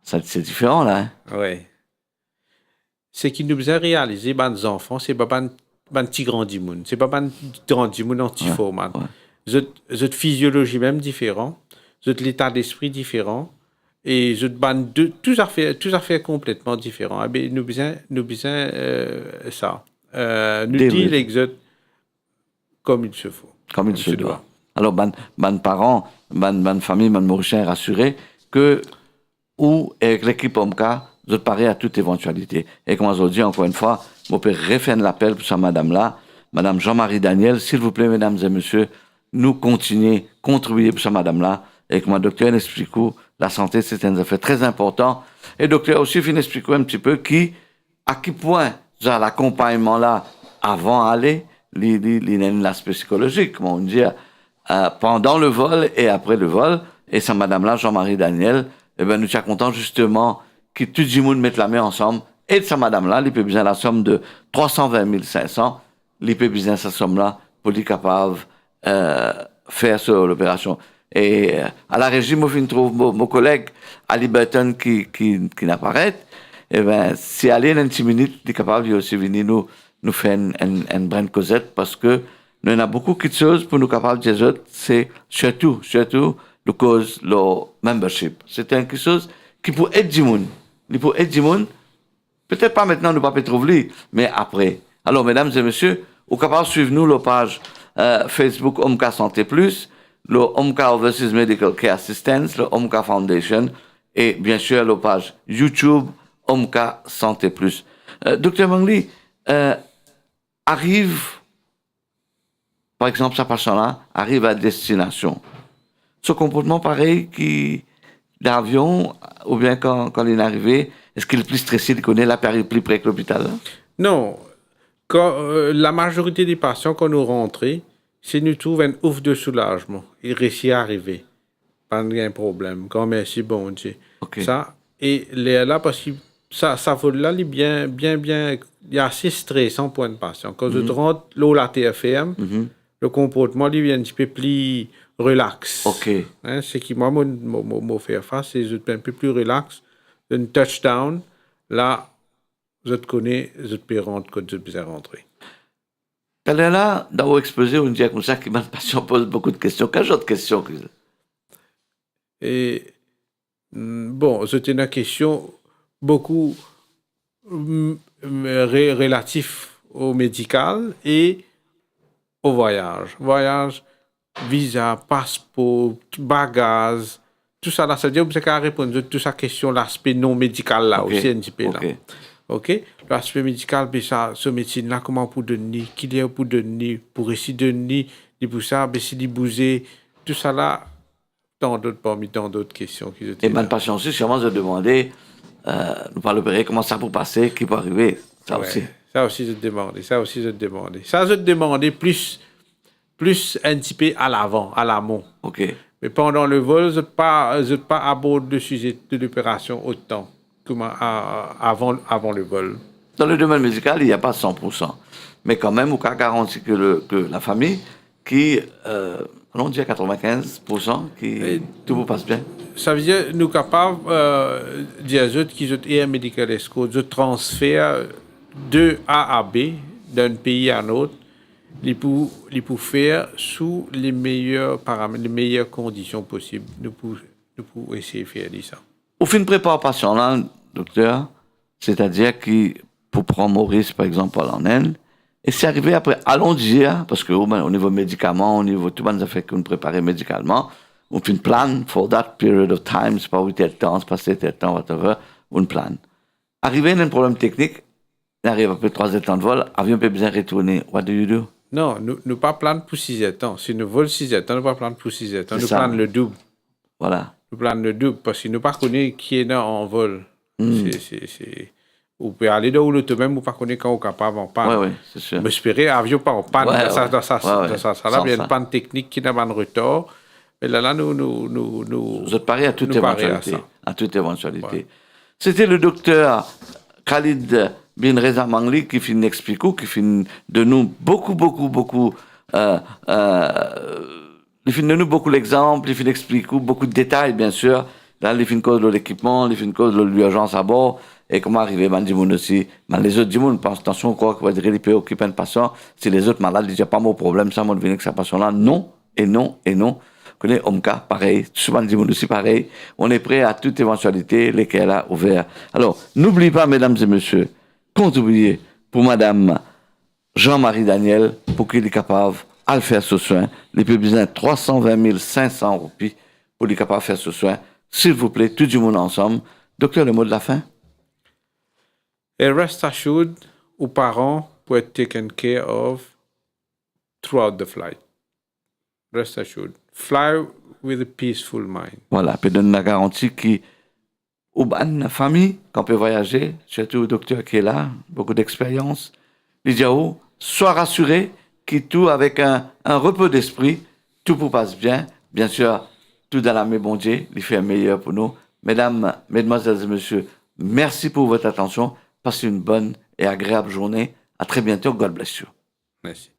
Ça, c'est différent, là. Hein? Oui. Ce qui nous besoin réaliser, des enfants, c'est pas un petit grand dimoun. C'est pas un grand dimoun anti-format. Cette physiologie même différente, l'état d'esprit différent, Et je demande tous affaires complètement différents. Ah ben, nous besoin ça. Nous dit l'exode comme il se faut. Comme il se doit. Alors, ban parents, ban famille, ban mauricien rassurés que, ou avec l'équipe OMCA, je parie à toute éventualité. Et comme je dis encore une fois, je peux refaire l'appel pour sa madame-là, Madame Jean-Marie Daniel, s'il vous plaît, mesdames et messieurs, nous continuer, contribuer pour sa madame-là, et que mon docteur explique la santé, c'est un affaire très important. Et le docteur aussi vient expliquer un petit peu à quel point, l'accompagnement là, avant d'aller, l'aspect psychologique, comment on dit, pendant le vol et après le vol, et sa madame-là, Jean-Marie Daniel, eh ben, nous sommes contents justement que tout le monde mette la main ensemble, et de sa madame-là, il peut besoin la somme de 320 500, il peut besoin cette somme-là pour être capable faire l'opération. Et à la régie, moi, je trouve mon collègue Ali Burton qui n'apparaît. Et ben, si aller dans 10 minutes, il est capable de aussi venir nous faire une bonne causette parce que nous avons beaucoup de choses pour nous capables de dire, c'est surtout le cause, le membership. C'est quelque chose qui peut aider du monde. Il peut aider du monde. Peut-être pas maintenant, nous ne pouvons pas trouver, mais après. Alors, mesdames et messieurs, vous êtes capables de suivre nous, la page Facebook OMCA Santé Plus, le OMCA Overseas Medical Care Assistance, le OMCA Foundation, et bien sûr, la page YouTube OMCA Santé Plus. Docteur Mangli, arrive, par exemple, sa personne-là arrive à destination. Ce comportement pareil qui l'avion, ou bien quand il est arrivé, est-ce qu'il est plus stressé, il connaît la période plus près que l'hôpital? Non. Quand, la majorité des patients, quand nous rentrons, si nous trouvons un ouf de soulagement, il réussit à arriver. Pas de problème. Quand merci, bon Dieu. Okay. Ça, et là, parce que ça vol-là, il est bien, il est assez stressant pour un patient. Quand je rentre, l'eau, la TFM, le comportement, il est un petit peu plus relax. OK. Hein, c'est qui, moi, mon faire face, c'est un peu plus relax. Un touchdown, là, je te connais, je peux rentrer quand je peux rentrer. Là, dans vos exposés, on dit comme ça que ma patient pose beaucoup de questions. Quelle autre question? Et bon, c'était une question beaucoup relative au médical et au voyage. Voyage, visa, passeport, bagages, tout ça là, c'est-à-dire que vous avez répondu à toute sa question, l'aspect non médical là, aussi un petit peu là. OK? L'aspect médical, mais ça, ce médecine-là, comment pour donner, qu'il y a pour donner, pour essayer de donner, pour ça, mais si bouger, tout ça là, parmi tant d'autres questions. Et ma patient aussi, sûrement, de demander, nous parlons de comment ça peut passer, qui peut arriver, ça aussi. Ça aussi, je te demandais, Ça, je te demandais plus un petit peu à l'avant, à l'amont. OK. Mais pendant le vol, je ne pas aborde le sujet de l'opération autant que avant le vol. Dans le domaine médical, il n'y a pas 100%. Mais quand même, on peut garantir que la famille, qui, on dit à 95%, tout vous passe bien. Ça veut dire nous capables de dire qu'ils ont un medical escrow, de transfert de A à B, d'un pays à un autre, les pour faire sous les meilleurs paramètres, les meilleures conditions possibles. Nous pouvons essayer de faire ça. Au fin de préparation, là, docteur, c'est-à-dire que pour prendre Maurice, par exemple, en Inde, et c'est arrivé après, allons dire, parce que au niveau médicaments, au niveau tout le monde a fait qu'on prépare médicalement, on fait une plan for that period of time, c'est pas où tel temps, c'est passé tel temps, whatever, on plan. Arrivé à un problème technique, il arrive après 3 temps de vol, avion peut besoin de retourner. What do you do? Non, nous pas plan pour 6 ans. Si nous volons 6 ans, nous pas plan pour 6 ans. Nous plan le double. Voilà. Nous plan le double parce que nous pas connaît qui est là en vol. Vous pouvez aller là où l'autre même, vous pas connaître quand vous capable en panne. Oui, c'est sûr. Mais espérer avion pas en panne. Dans ça, là, il y a une panne technique qui n'a pas de retard. Mais là, nous. Vous êtes paré à toute éventualité. À toute éventualité. Ouais. C'était le docteur Khalid Bin Reza Mangli qui finit expliquer, qui finit de nous beaucoup. Il finit de nous beaucoup l'exemple, il finit expliquer beaucoup de détails, bien sûr. Là, il finit cause de l'équipement, il finit cause de l'urgence à bord. Et comment arriver, man, aussi. Mais les autres, dis-moi, pense attention, quoi, qu'il va dire, il peut occuper un patient. Si les autres malades disent, pas mon problème, ça, moi, deviner que sa patient-là, non, et non. Connaît Omka, pareil. Souvent, dit aussi pareil. On est prêt à toute éventualité, lesquelles a ouvert. Alors, n'oubliez pas, mesdames et messieurs, contribuez pour madame Jean-Marie Daniel, pour qu'il est capable de le faire ce soin. Il peut besoin de 320 500 roupies pour qu'il est capable de faire ce soin. S'il vous plaît, tout le monde ensemble. Docteur, le mot de la fin? Et rest assured, aux parents pour être taken care of throughout the flight. Rest assured. Fly with a peaceful mind. Voilà, peut donner la garantie qui, aux bonnes familles, quand on peut voyager, surtout au docteur qui est là, beaucoup d'expérience, il dit, oh, sois rassuré, qui tout avec un repos d'esprit, tout pour passe bien. Bien sûr, tout dans la main bon Dieu, il fait un meilleur pour nous. Mesdames, mesdemoiselles et messieurs, merci pour votre attention. Passez une bonne et agréable journée. À très bientôt. God bless you. Merci.